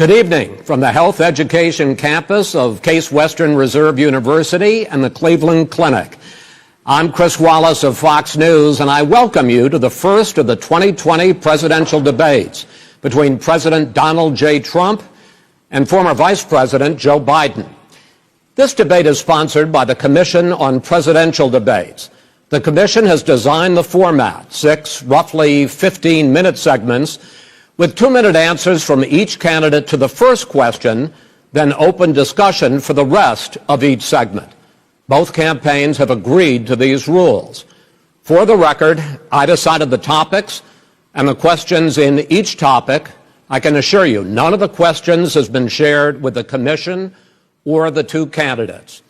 Good evening from the Health Education campus of Case Western Reserve University and the Cleveland Clinic. I'm Chris Wallace of Fox News, and I welcome you to the first of the 2020 presidential debates between President Donald J. Trump and former Vice President Joe Biden. This debate is sponsored by the Commission on Presidential Debates. The Commission has designed the format, 6 roughly 15-minute segments, with 2-minute answers from each candidate to the first question, then open discussion for the rest of each segment. Both campaigns have agreed to these rules. For the record, I decided the topics and the questions in each topic. I can assure you, none of the questions has been shared with the Commission or the two candidates.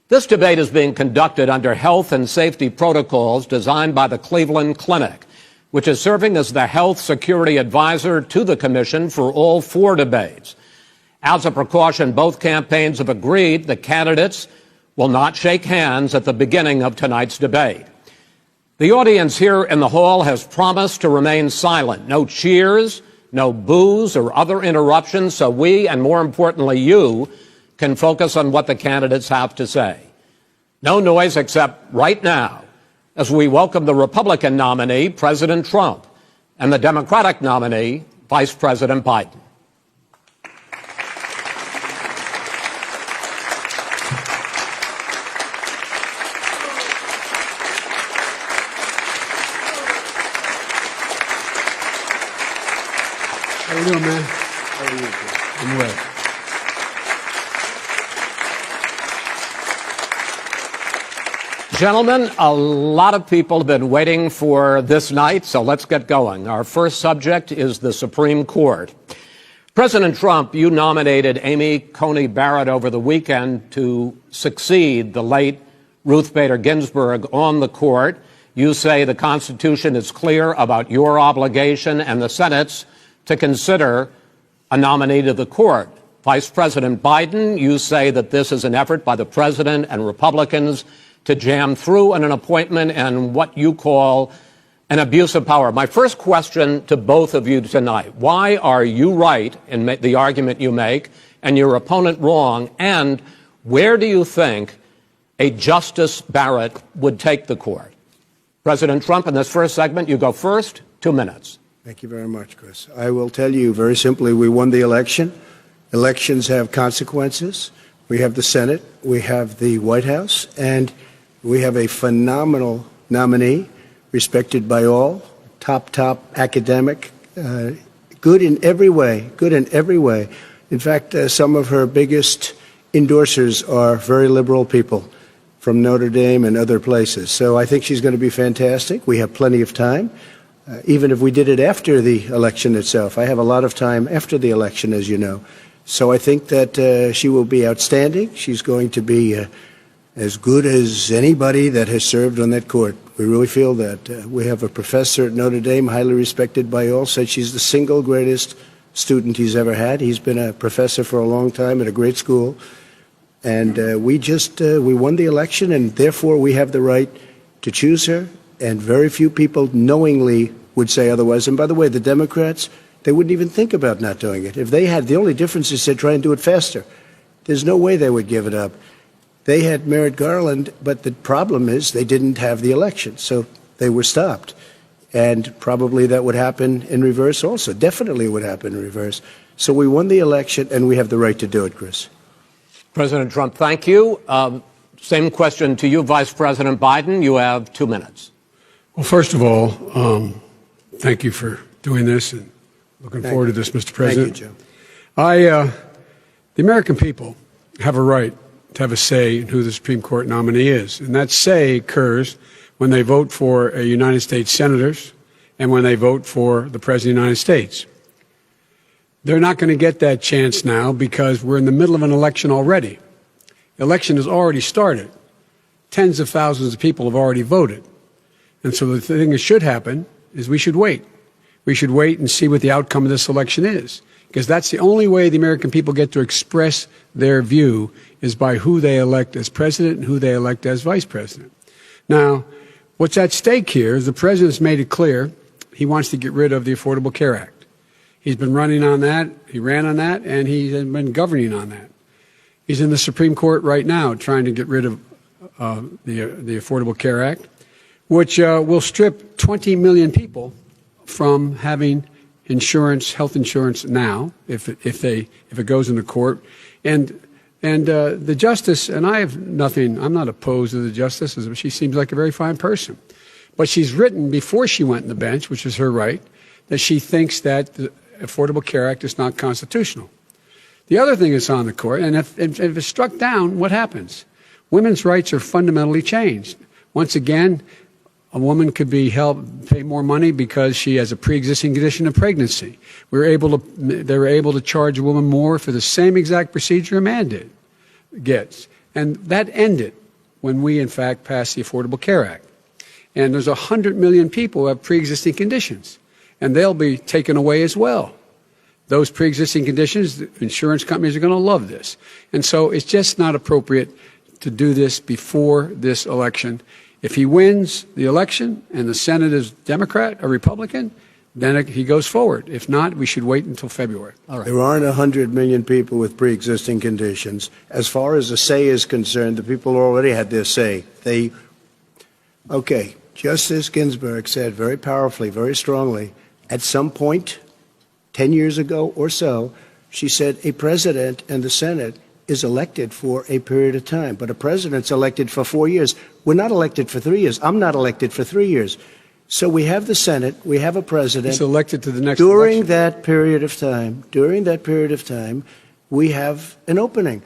This debate is being conducted under health and safety protocols designed by the Cleveland Clinic, which is serving as the health security advisor to the Commission for all 4 debates. As a precaution, both campaigns have agreed the candidates will not shake hands at the beginning of tonight's debate. The audience here in the hall has promised to remain silent. No cheers, no boos or other interruptions, so we, and more importantly you, can focus on what the candidates have to say. No noise except right now, as we welcome the Republican nominee, President Trump, and the Democratic nominee, Vice President Biden. How you doing, man? How are you? I'm well. Gentlemen, a lot of people have been waiting for this night, so let's get going. Our first subject is the Supreme Court. President Trump, you nominated Amy Coney Barrett over the weekend to succeed the late Ruth Bader Ginsburg on the court. You say the Constitution is clear about your obligation and the Senate's to consider a nominee to the court. Vice President Biden, you say that this is an effort by the president and Republicans to jam through an appointment and what you call an abuse of power. My first question to both of you tonight, why are you right in the argument you make and your opponent wrong, and where do you think a Justice Barrett would take the court? President Trump, in this first segment, you go first, 2 minutes. Thank you very much, Chris. I will tell you very simply, we won the election. Elections have consequences. We have the Senate, we have the White House, and we have a phenomenal nominee, respected by all, top academic, good in every way, In fact, some of her biggest endorsers are very liberal people from Notre Dame and other places. So I think she's going to be fantastic. We have plenty of time. Even if we did it after the election itself. I have a lot of time after the election, as you know. So I think that she will be outstanding. She's going to be as good as anybody that has served on that court. We really feel that. We have a professor at Notre Dame, highly respected by all, said she's the single greatest student he's ever had. He's been a professor for a long time at a great school. And we won the election, and therefore we have the right to choose her. And very few people knowingly would say otherwise. And by the way, the Democrats, they wouldn't even think about not doing it. If they had, the only difference is they'd try and do it faster. There's no way they would give it up. They had Merrick Garland, but the problem is they didn't have the election, so they were stopped. And probably that would happen in reverse also. Definitely would happen in reverse. So we won the election, and we have the right to do it, Chris. President Trump, thank you. Same question to you, Vice President Biden. You have 2 minutes. Well, first of all, thank you for doing this and looking forward to this, Mr. President. Thank you, Joe. The American people have a right to have a say in who the Supreme Court nominee is. And that say occurs when they vote for United States senators and when they vote for the President of the United States. They're not going to get that chance now because we're in the middle of an election already. The election has already started. Tens of thousands of people have already voted. And so the thing that should happen is we should wait. We should wait and see what the outcome of this election is, because that's the only way the American people get to express their view is by who they elect as president and who they elect as vice president. Now, what's at stake here is the president's made it clear he wants to get rid of the Affordable Care Act. He's been running on that. He ran on that, and he's been governing on that. He's in the Supreme Court right now trying to get rid of the Affordable Care Act, which will strip 20 million people from having insurance, health insurance now, if it goes into court. And the justice, and I have nothing, I'm not opposed to the justice. She seems like a very fine person. But she's written before she went on the bench, which is her right, that she thinks that the Affordable Care Act is not constitutional. The other thing that's on the court, and if it's struck down, what happens? Women's rights are fundamentally changed. Once again, a woman could be held pay more money because she has a pre-existing condition of pregnancy. They were able to charge a woman more for the same exact procedure a man gets. And that ended when we, in fact, passed the Affordable Care Act. And there's 100 million people who have pre-existing conditions, and they'll be taken away as well. Those pre-existing conditions, the insurance companies are going to love this. And so it's just not appropriate to do this before this election. If he wins the election and the Senate is Democrat or Republican, then he goes forward. If not, we should wait until February. All right. There aren't 100 million people with pre-existing conditions. As far as the say is concerned, the people already had their say. Okay, Justice Ginsburg said very powerfully, very strongly, at some point, 10 years ago or so, she said a president and the Senate is elected for a period of time, but a president's elected for 4 years. We're not elected for 3 years. I'm not elected for 3 years. So we have the Senate, we have a president. He's elected to the next during election. that period of time, we have an opening.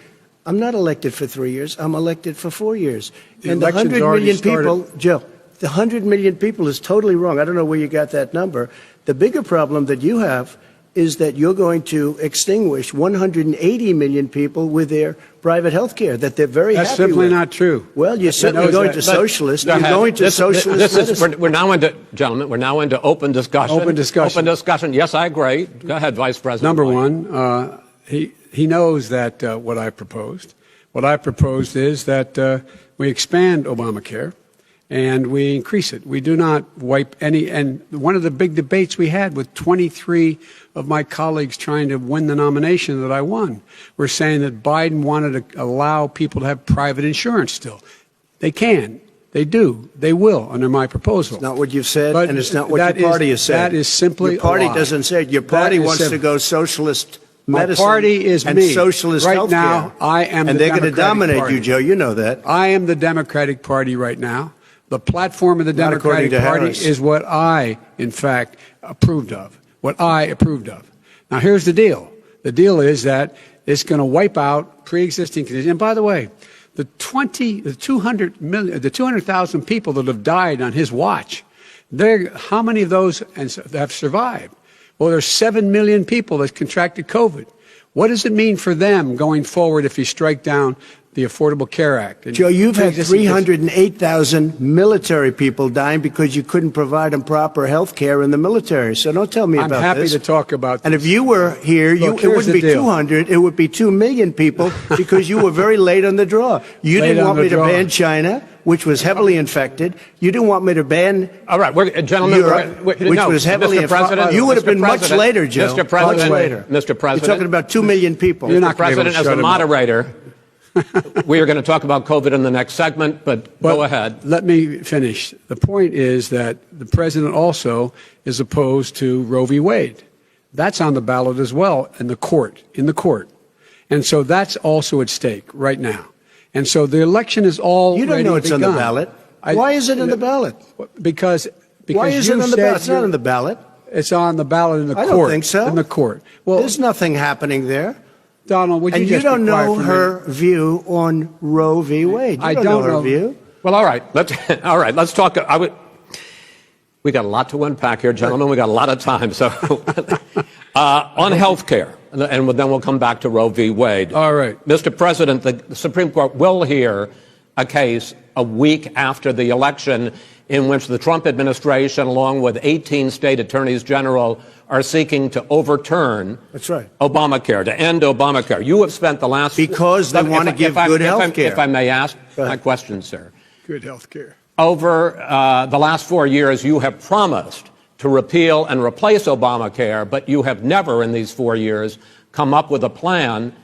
I'm not elected for 3 years. I'm elected for 4 years. And the 100 million people, Joe, the 100 million people is totally wrong. I don't know where you got that number. The bigger problem that you have is that you're going to extinguish 180 million people with their private health care that they're very That's happy simply with. not true. Well, you're certainly going to socialist. You're going to socialist medicine. We're now into, gentlemen, we're now into open discussion. Open discussion. Open discussion. Yes, I agree. Go ahead, Vice President. Number White. one, he knows that what I proposed. What I proposed is that we expand Obamacare and we increase it. We do not wipe any. And one of the big debates we had with 23 of my colleagues trying to win the nomination that I won were saying that Biden wanted to allow people to have private insurance still. They can. They do. They will under my proposal. It's not what you've said, But and it's not what your party has said. That is simply your party a lie. doesn't say it. Your party That is wants to simple. go socialist My medicine party is and me. socialist Right healthcare. now, I am and the they're going to Democratic dominate Party. you, Joe. You know that. I am the Democratic Party right now. The platform of the Not according Democratic to Party Harris. is what I, in fact, approved of. What I approved of. Now, here's the deal. The deal is that it's going to wipe out pre-existing conditions. And by the way, the 200,000 people that have died on his watch, how many of those have survived? Well, there's 7 million people that contracted COVID. What does it mean for them going forward if you strike down the Affordable Care Act? And Joe, you've had pre-existing 308,000 military people dying because you couldn't provide them proper health care in the military. So don't tell me I'm about happy this. to talk about And this. if you were here, Look, it here's wouldn't the be deal. 200, it would be 2 million people because you were very late on the draw. You Late didn't on want the me to draw. ban China, which was heavily infected. You didn't want me to ban All right, gentlemen, Europe, which was heavily Mr. President, You would have Mr. been much President, later, Joe. Mr. President, much later. Mr. President, You're talking about 2 million people. You're not Mr. President, gonna be able to as shut the him up. moderator, we are going to talk about COVID in the next segment, but go ahead. Let me finish. The point is that the president also is opposed to Roe v. Wade. That's on the ballot as well in the court. And so that's also at stake right now. And so the election is all You don't know it's on the ballot. Why is it on the ballot? Because Why is you it on the said ballot? It's not you- on the ballot. It's on the ballot in the I court. don't think so. In the court. Well, There's nothing happening there. Donald, would you And you just be don't quiet know for a her minute? view on Roe v. Wade. You I don't don't know her know. view. Well, all right. Let's talk. We got a lot to unpack here, gentlemen. We got a lot of time. So on health care, and then we'll come back to Roe v. Wade. All right. Mr. President, the Supreme Court will hear a case a week after the election in which the Trump administration, along with 18 state attorneys general, are seeking to overturn That's right. Obamacare, to end Obamacare. You have spent the last... Because they want to give good health care. If I may ask Go my ahead. question, sir. Good health care. Over the last 4 years, you have promised to repeal and replace Obamacare, but you have never in these 4 years come up with a plan,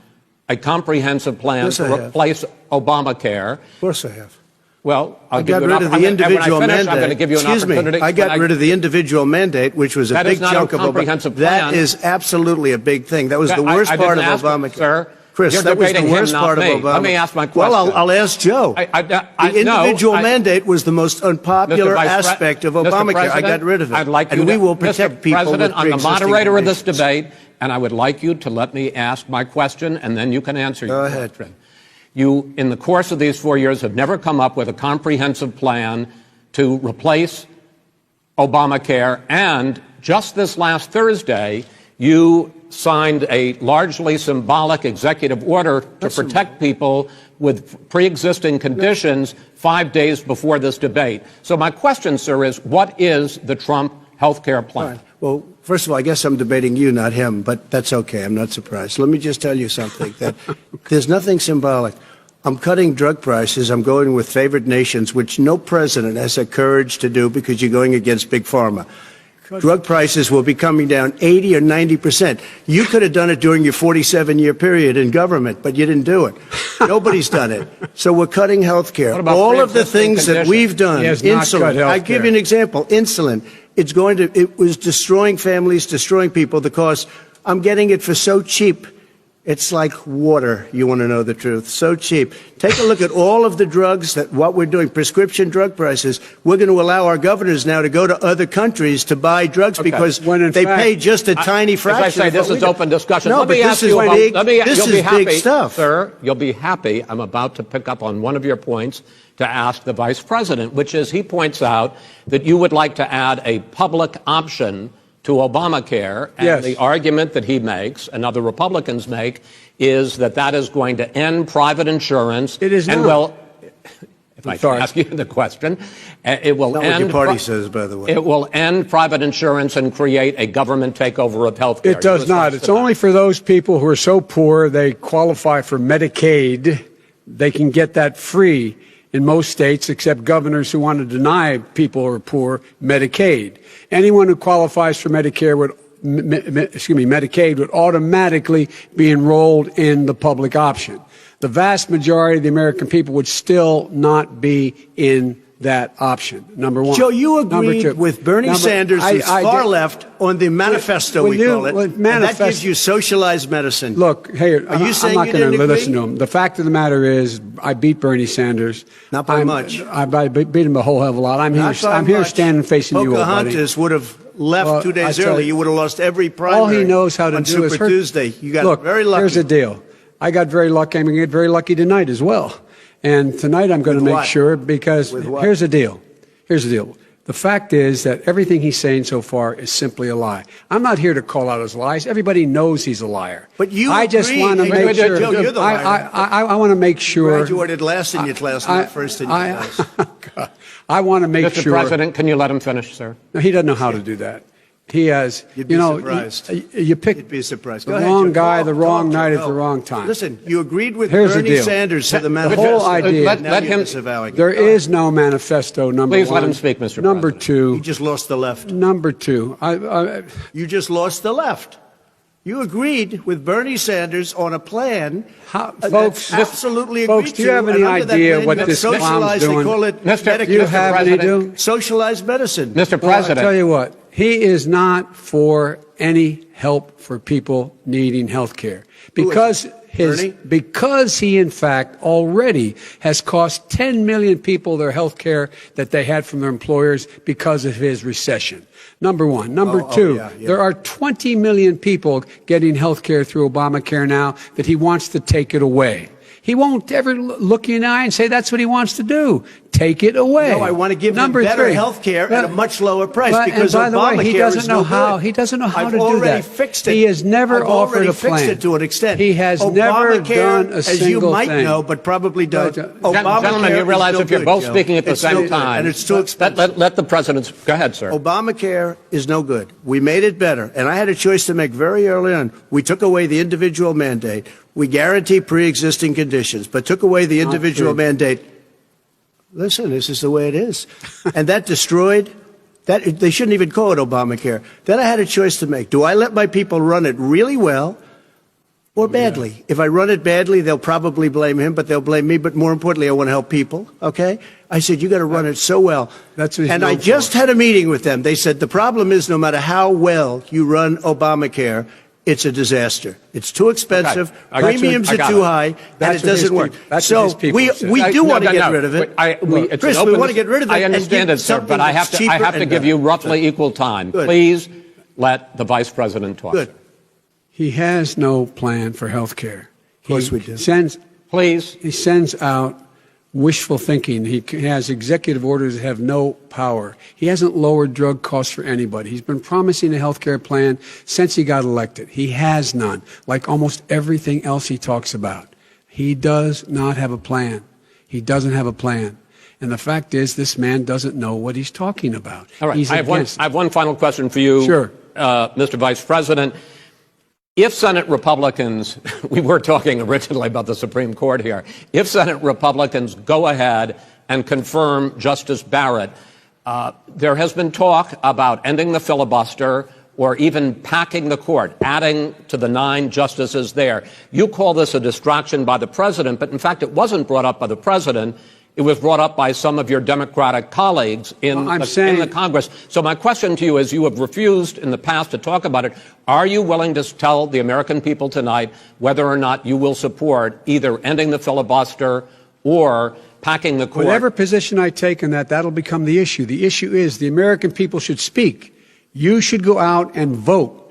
a comprehensive plan to replace Obamacare. Of course I have. Well, I got rid of the individual mandate. I'm going to give you an opportunity. I got rid of the individual mandate, which was a big chunk of Obamacare. That is absolutely a big thing. That was the worst part of Obamacare. Sir, Chris, that was the worst part of Obama. Let me ask my question. Well, I'll ask Joe. The individual mandate was the most unpopular aspect of Obamacare. I got rid of it. I'd like you and we will protect people with President, I'm the pre-existing moderator of this conditions. debate, and I would like you to let me ask my question, and then you can answer your question. You, in the course of these 4 years, have never come up with a comprehensive plan to replace Obamacare, and just this last Thursday, you signed a largely symbolic executive order to protect people with pre-existing conditions 5 days before this debate. So my question, sir, is what is the Trump health care plan? Well, first of all, I guess I'm debating you, not him, but that's okay. I'm not surprised. Let me just tell you something, that there's nothing symbolic. I'm cutting drug prices. I'm going with favored nations, which no president has the courage to do because you're going against Big Pharma. Drug prices will be coming down 80 or 90%. You could have done it during your 47-year period in government, but you didn't do it. Nobody's done it. So we're cutting health care. All of the things that we've done, insulin. I give you an example. Insulin. It was destroying families, destroying people. The cost, I'm getting it for so cheap. It's like water. You want to know the truth. So cheap. Take a look at all of the drugs what we're doing, prescription drug prices. We're going to allow our governors now to go to other countries to buy drugs because they pay just a tiny fraction. As I say, this is open discussion. No, let me but ask this you is about, big. This you'll be is happy, big stuff. Sir, you'll be happy. I'm about to pick up on one of your points to ask the vice president, which is he points out that you would like to add a public option to Obamacare. And the argument that he makes and other Republicans make is that is going to end private insurance. It is and not. Well, if I can ask you the question, it will not end. What your party says, by the way. It will end private insurance and create a government takeover of health care. It does not. It's only for those people who are so poor they qualify for Medicaid. They can get that free in most states, except governors who want to deny people who are poor Medicaid. Anyone who qualifies for Medicare Medicaid would automatically be enrolled in the public option. The vast majority of the American people would still not be in that option. Number one. Joe, you agreed with Bernie Sanders, who's far left, on the manifesto, we call it. And that gives you socialized medicine. Look, hey, are you saying I'm not you going didn't to agree? listen to him. The fact of the matter is, I beat Bernie Sanders. Not by much. I beat him a whole hell of a lot. I'm here standing facing you, old buddy. Pocahontas would have left 2 days early. You would have lost every primary. All he knows how to do is Super Tuesday. You got very lucky. Here's the deal. I got very lucky. I'm going to get very lucky tonight as well. And tonight I'm going to make sure, because here's the deal. Here's the deal. The fact is that everything he's saying so far is simply a lie. I'm not here to call out his lies. Everybody knows he's a liar. But you I just want to make sure. Joe, you're the liar. I want to make sure. You graduated last in your class, not first in your class. I want to make sure. Mr. President, can you let him finish, sir? No, he doesn't know how to do that. He has, You'd be surprised. You pick You'd be surprised. the wrong guy, the wrong night at the wrong time. Listen, you agreed with Here's the Bernie deal. Sanders to the The manifesto. whole idea. Let him. There is no manifesto, number Please one. let him speak, Mr. Number President. two. You just lost the left. Number two. You just lost the left. You agreed with Bernie Sanders on a plan Folks, absolutely agreed folks, do you have any and under that idea plan, what you this have clown's socialized, doing? They call it Mr. Do you have any President. socialized medicine. Mr. Well, President. I'll tell you what. He is not for any help for people needing health care. Because he, in fact, already has cost 10 million people their health care that they had from their employers because of his recession. Number one. Number two, there are 20 million people getting health care through Obamacare now that he wants to take it away. He won't ever look you in the eye and say that's what he wants to do. Take it away. No, I want to give them better health care at a much lower price because and by the way, he Obamacare doesn't is know no how. good. He doesn't know how I've to do already that. fixed it. He has never I've offered already a plan. fixed it to an extent. He has never Obamacare, done a as you single might thing. know, but probably don't. Gentlemen, you realize if you're both speaking at the same time, and it's too expensive. Let the president. Go ahead, sir. Obamacare is no good. We made it better, and I had a choice to make very early on. We took away the individual mandate. We guarantee pre-existing conditions, but took away the individual mandate. Listen, this is the way it is. And that destroyed That they shouldn't even call it Obamacare. Then I had a choice to make. Do I let my people run it really well or badly? Yeah. If I run it badly, they'll probably blame him, but they'll blame me. But more importantly, I want to help people. Okay? I said, you got to run it so well. And I just had a meeting with them. They said the problem is no matter how well you run Obamacare, it's a disaster. It's too expensive. Okay. Premiums are too high, and it doesn't work. So we do want to get rid of it. Chris, we want to get rid of it. I understand it, sir, but I have to give you roughly equal time. Good. Please let the Vice President talk. Good. He has no plan for health care. Of course we do. He sends out wishful thinking. He has executive orders that have no power. He hasn't lowered drug costs for anybody. He's been promising a health care plan since he got elected. He has none, like almost everything else he talks about. He does not have a plan. He doesn't have a plan. And the fact is, this man doesn't know what he's talking about. All right. I have one final question for you, sure. Mr. Vice President. If Senate Republicans, we were talking originally about the Supreme Court here, if Senate Republicans go ahead and confirm Justice Barrett, there has been talk about ending the filibuster or even packing the court, adding to the 9 justices there. You call this a distraction by the president, but in fact it wasn't brought up by the president. It was brought up by some of your Democratic colleagues in the Congress. So my question to you is, you have refused in the past to talk about it. Are you willing to tell the American people tonight whether or not you will support either ending the filibuster or packing the court? Whatever position I take on that, that'll become the issue. The issue is the American people should speak. You should go out and vote.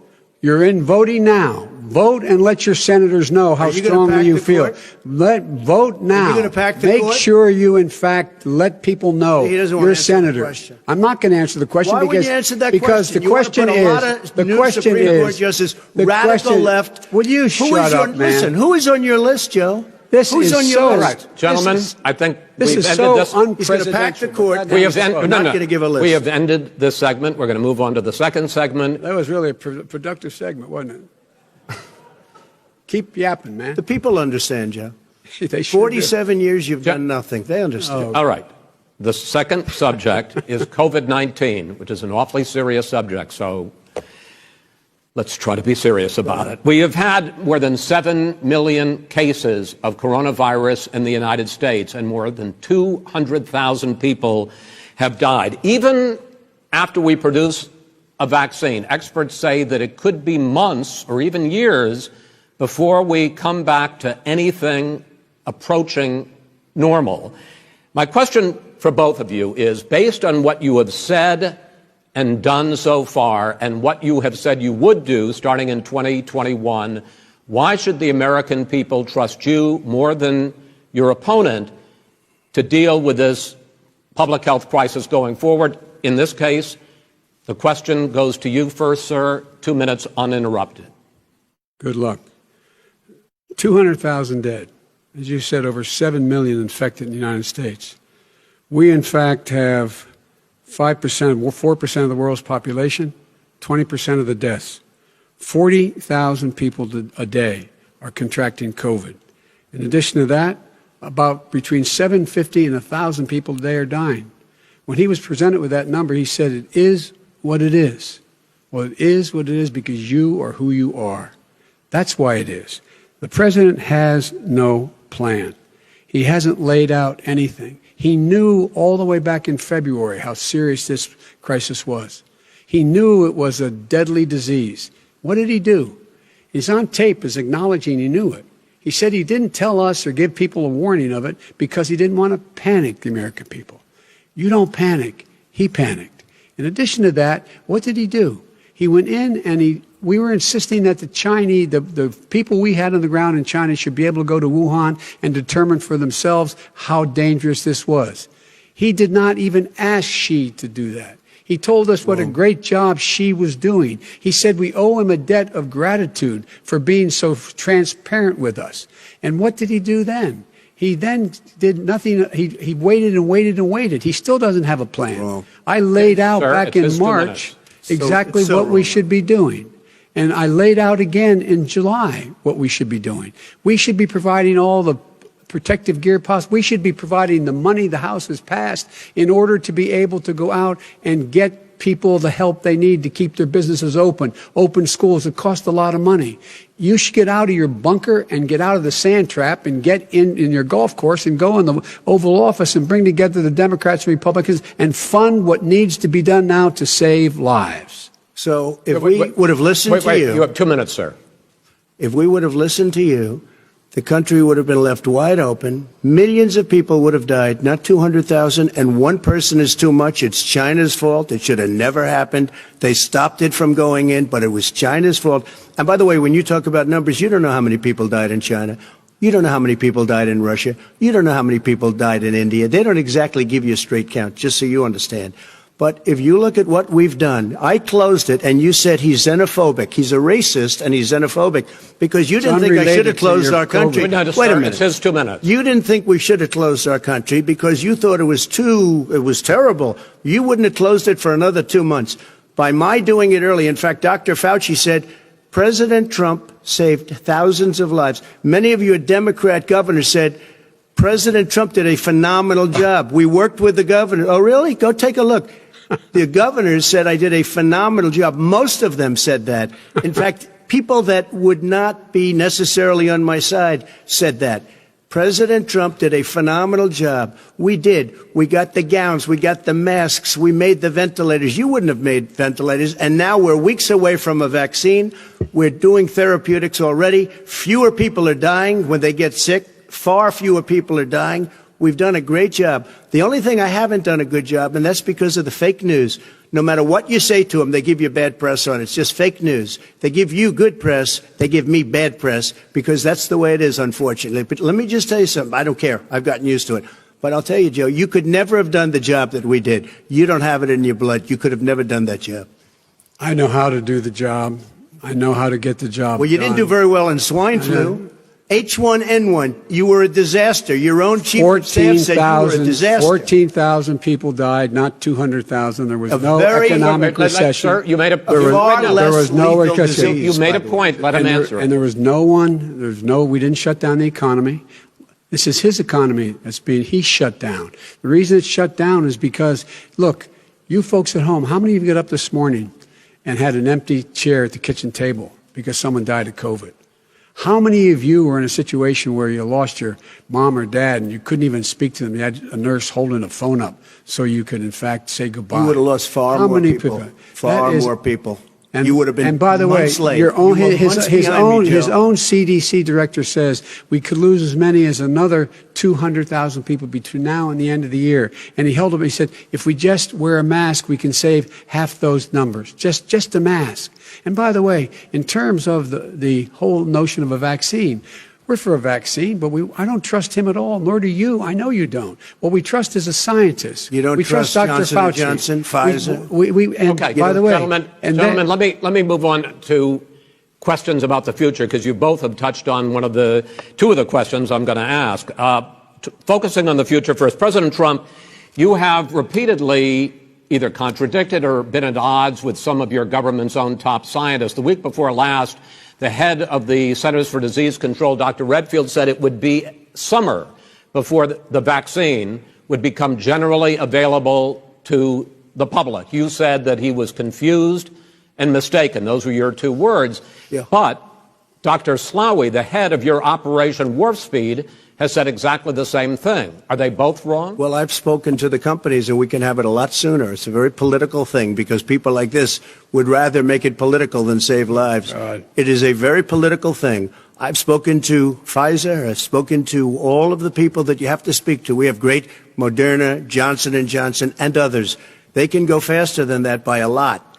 You're in voting now. Vote and let your senators know how strongly you feel. Vote now. Are you going to pack the court? Make sure you, in fact, let people know you're a senator. I'm not going to answer the question. Why would you answer that because question? The question is, the question is, Justice, radical left. Will you shut up, man? Listen, who is on your list, Joe? Who's on your list? Right, gentlemen, I think this is so unprecedented. He's going to pack the court. We have ended this segment. We're going to move on to the second segment. That was really a productive segment, wasn't it? Keep yapping, man. The people understand, Joe. They sure 47 years you've done nothing. They understand. All right. The second subject is COVID-19, which is an awfully serious subject. So let's try to be serious about it. We have had more than 7 million cases of coronavirus in the United States, and more than 200,000 people have died. Even after we produce a vaccine, experts say that it could be months or even years before we come back to anything approaching normal. My question for both of you is, based on what you have said and done so far, and what you have said you would do starting in 2021, why should the American people trust you more than your opponent to deal with this public health crisis going forward? In this case, the question goes to you first, sir. 2 minutes uninterrupted. Good luck. 200,000 dead. As you said, over 7 million infected in the United States. We, in fact, have 4% of the world's population, 20% of the deaths. 40,000 people a day are contracting COVID. In addition to that, about between 750 and 1,000 people a day are dying. When he was presented with that number, he said, it is what it is. Well, it is what it is because you are who you are. That's why it is. The president has no plan. He hasn't laid out anything. He knew all the way back in February how serious this crisis was. He knew it was a deadly disease. What did he do? He's on tape as acknowledging he knew it. He said he didn't tell us or give people a warning of it because he didn't want to panic the American people. You don't panic. He panicked. In addition to that, what did he do? He went in and we were insisting that the Chinese, the people we had on the ground in China should be able to go to Wuhan and determine for themselves how dangerous this was. He did not even ask Xi to do that. He told us what a great job Xi was doing. He said we owe him a debt of gratitude for being so transparent with us. And what did he do then? He then did nothing. He waited and waited and waited. He still doesn't have a plan. Wrong. I laid out back in March exactly what we should be doing. And I laid out again in July what we should be doing. We should be providing all the protective gear possible. We should be providing the money the House has passed in order to be able to go out and get people the help they need to keep their businesses open schools. It costs a lot of money. You should get out of your bunker and get out of the sand trap and get in your golf course and go in the Oval Office and bring together the Democrats and Republicans and fund what needs to be done now to save lives. So if we would have listened to you... You have 2 minutes, sir. If we would have listened to you, the country would have been left wide open. Millions of people would have died, not 200,000, and one person is too much. It's China's fault. It should have never happened. They stopped it from going in, but it was China's fault. And by the way, when you talk about numbers, you don't know how many people died in China. You don't know how many people died in Russia. You don't know how many people died in India. They don't exactly give you a straight count, just so you understand. But if you look at what we've done, I closed it, and you said he's xenophobic. He's a racist, and he's xenophobic because you didn't think I should have closed our country. No, Wait a minute. It's his 2 minutes. You didn't think we should have closed our country because you thought it was terrible. You wouldn't have closed it for another 2 months. By my doing it early, in fact, Dr. Fauci said, President Trump saved thousands of lives. Many of your Democrat governors said, President Trump did a phenomenal job. We worked with the governor. Oh, really? Go take a look. The governors said I did a phenomenal job. Most of them said that. In fact, people that would not be necessarily on my side said that. President Trump did a phenomenal job. We did. We got the gowns. We got the masks. We made the ventilators. You wouldn't have made ventilators. And now we're weeks away from a vaccine. We're doing therapeutics already. Fewer people are dying when they get sick. Far fewer people are dying. We've done a great job. The only thing I haven't done a good job, and that's because of the fake news. No matter what you say to them, they give you bad press on it. It's just fake news. They give you good press. They give me bad press because that's the way it is, unfortunately. But let me just tell you something. I don't care. I've gotten used to it. But I'll tell you, Joe, you could never have done the job that we did. You don't have it in your blood. You could have never done that job. I know how to do the job. I know how to get the job Well, you didn't do very well in swine flu. H1N1, you were a disaster. Your own chief of staff said you were a disaster. 14,000 people died, not 200,000. There was no economic recession. Sir, you made a there was no recession. You made a point. Let him answer. And there was we didn't shut down the economy. This is his economy he shut down. The reason it's shut down is because, look, you folks at home, how many of you got up this morning and had an empty chair at the kitchen table because someone died of COVID? How many of you were in a situation where you lost your mom or dad and you couldn't even speak to them? You had a nurse holding a phone up so you could, in fact, say goodbye. You would have lost far more people. Far more people. And, you would have been and by the way, his own CDC director says we could lose as many as another 200,000 people between now and the end of the year. And he held up, he said, if we just wear a mask, we can save half those numbers. Just a mask. And by the way, in terms of the whole notion of a vaccine, we're for a vaccine, but I don't trust him at all, nor do you. I know you don't. What we trust is a scientist. You don't trust Dr. Johnson Fauci. Johnson, Pfizer? Okay, by the way, gentlemen, let me move on to questions about the future, because you both have touched on two of the questions I'm going to ask. Focusing on the future first, President Trump, you have repeatedly either contradicted or been at odds with some of your government's own top scientists. The week before last, the head of the Centers for Disease Control, Dr. Redfield, said it would be summer before the vaccine would become generally available to the public. You said that he was confused and mistaken. Those were your two words. Yeah. But Dr. Slaoui, the head of your Operation Warp Speed, has said exactly the same thing. Are they both wrong? Well, I've spoken to the companies, and we can have it a lot sooner. It's a very political thing because people like this would rather make it political than save lives. It is a very political thing. I've spoken to Pfizer. I've spoken to all of the people that you have to speak to. We have great Moderna, Johnson & Johnson, and others. They can go faster than that by a lot.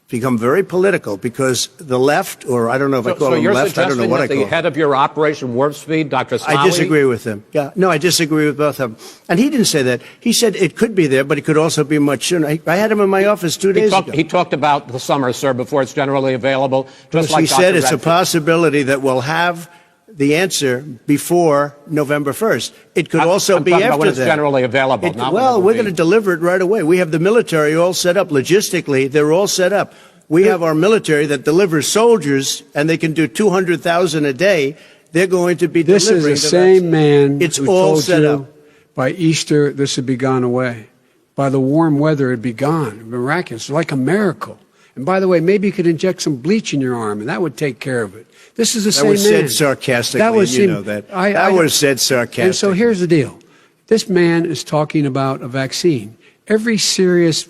Become very political because the left, or I don't know if I call them left, I don't know what I call them. So you're suggesting that the head of your Operation Warp Speed, Dr. Slaoui? I disagree with him. Yeah, no, I disagree with both of them. And he didn't say that. He said it could be there, but it could also be much sooner. I had him in my office 2 days ago. He talked about the summer, sir, before it's generally available. Just like he said it's a possibility that we'll have the answer before November 1st. It could also be after that. When it's generally available. Well, we're going to deliver it right away. We have the military all set up. Logistically, they're all set up. We have our military that delivers soldiers, and they can do 200,000 a day. They're going to be delivering. This is the same man it's who all told set you up. By Easter this would be gone away. by the warm weather, it'd be gone. Miraculous, like a miracle. And by the way, maybe you could inject some bleach in your arm, and that would take care of it. This is the same man. That was said sarcastically, that was you know that. That was said sarcastically. And so here's the deal. This man is talking about a vaccine. Every serious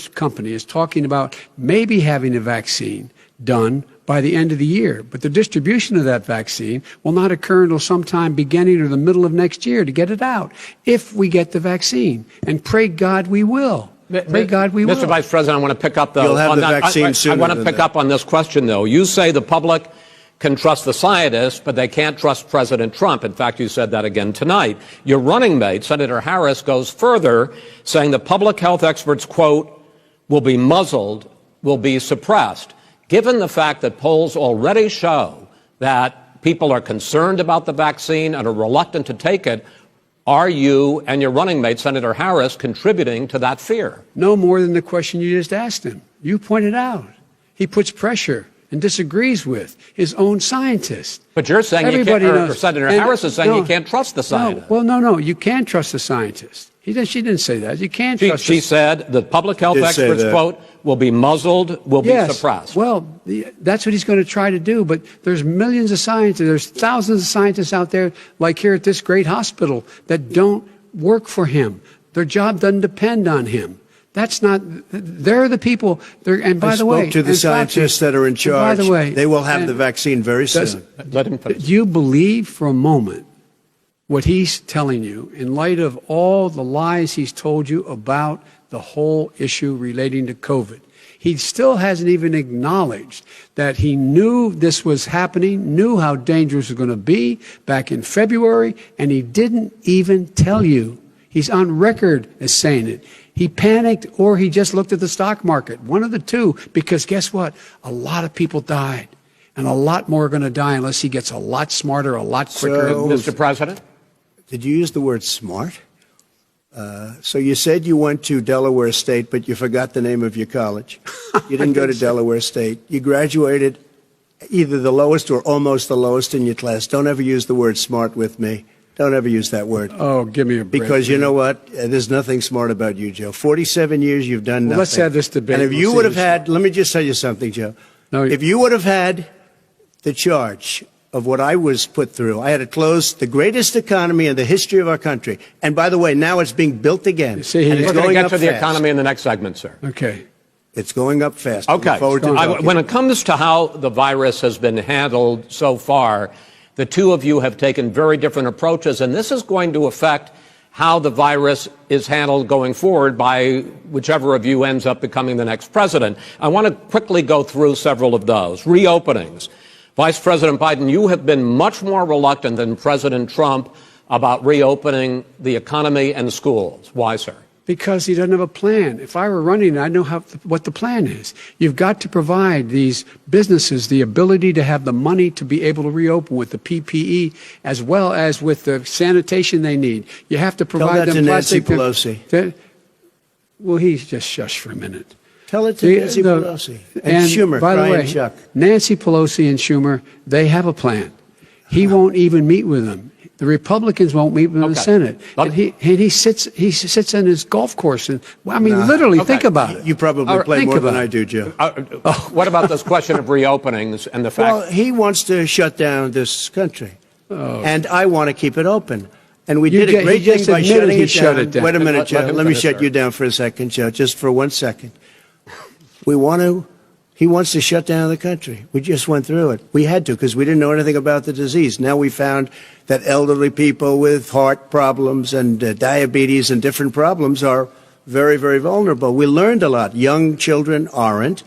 company is talking about maybe having a vaccine done by the end of the year. But the distribution of that vaccine will not occur until sometime beginning or the middle of next year to get it out, if we get the vaccine. And pray God we will. Pray God we will. Mr. Vice President, I want to pick up, though. You'll have on the that. vaccine sooner I want to than pick that. up on this question, though. You say the public can trust the scientists, but they can't trust President Trump. In fact, you said that again tonight. Your running mate, Senator Harris, goes further, saying the public health experts, quote, will be muzzled, will be suppressed. Given the fact that polls already show that people are concerned about the vaccine and are reluctant to take it, are you and your running mate, Senator Harris, contributing to that fear? No more than the question you just asked him. You pointed out. He puts pressure and disagrees with his own scientists. But you're saying Everybody you can't, or knows. Senator And Harris is saying no, you can't trust the scientists. No. You can trust the scientists. She didn't say that. You can't trust. She said the public health Did say experts, that. quote, will be muzzled, will be Yes. suppressed. Well, that's what he's going to try to do. But there's millions of scientists. There's thousands of scientists out there, like here at this great hospital, that don't work for him. Their job doesn't depend on him. That's not. They're the people. And by I the way, spoke to the and scientists that are in charge. By the way, they will have and the vaccine very soon. Let him finish. do you believe for a moment what he's telling you in light of all the lies he's told you about the whole issue relating to COVID? He still hasn't even acknowledged that he knew this was happening, knew how dangerous it was going to be back in February, and he didn't even tell you. He's on record as saying it. He panicked or he just looked at the stock market, one of the two, because guess what? A lot of people died, and a lot more are going to die unless he gets a lot smarter, a lot quicker. So- Mr. President? Did you use the word smart? So you said you went to Delaware State, but you forgot the name of your college. You didn't go to Delaware State. You graduated either the lowest or almost the lowest in your class. Don't ever use the word smart with me. Don't ever use that word. Oh, give me a break. Because you know what? There's nothing smart about you, Joe. 47 years you've done nothing. Well, let's have this debate. And if We'll you see would have who's had, let me just tell you something, Joe. No, if you would have had the charge of what I was put through, I had to close the greatest economy in the history of our country. And by the way, now it's being built again. See, and it's We're going to going get up to the fast. economy in the next segment, sir. Okay. It's going up fast. Okay. Look forward to talking. When it comes to how the virus has been handled so far, the two of you have taken very different approaches, and this is going to affect how the virus is handled going forward by whichever of you ends up becoming the next president. I want to quickly go through several of those. Reopenings. Vice President Biden, you have been much more reluctant than President Trump about reopening the economy and schools. Why, sir? Because he doesn't have a plan. If I were running, I'd know what the plan is. You've got to provide these businesses the ability to have the money to be able to reopen with the PPE as well as with the sanitation they need. You have to provide that them to Nancy plastic. Pelosi. Well, he's just shush for a minute. Tell it to Nancy Pelosi. And Schumer, by the Brian way, Chuck. Nancy Pelosi and Schumer, they have a plan. He won't even meet with them. The Republicans won't meet with the Okay. Senate. But- And he sits in his golf course. And, well, I mean, literally, Okay. think about it. You probably All right, play think more than about I it. do, Joe. What about this question of reopenings and the fact? Well, he wants to shut down this country. And I want to keep it open. And we You did a get- great he thing just by admitted shutting he it shut down. it down. Wait a minute, Let Joe. him Let me finish, shut sir. you down for a second, Joe, just for 1 second. He wants to shut down the country. We just went through it. We had to because we didn't know anything about the disease. Now we found that elderly people with heart problems and diabetes and different problems are very, very vulnerable. We learned a lot. Young children aren't.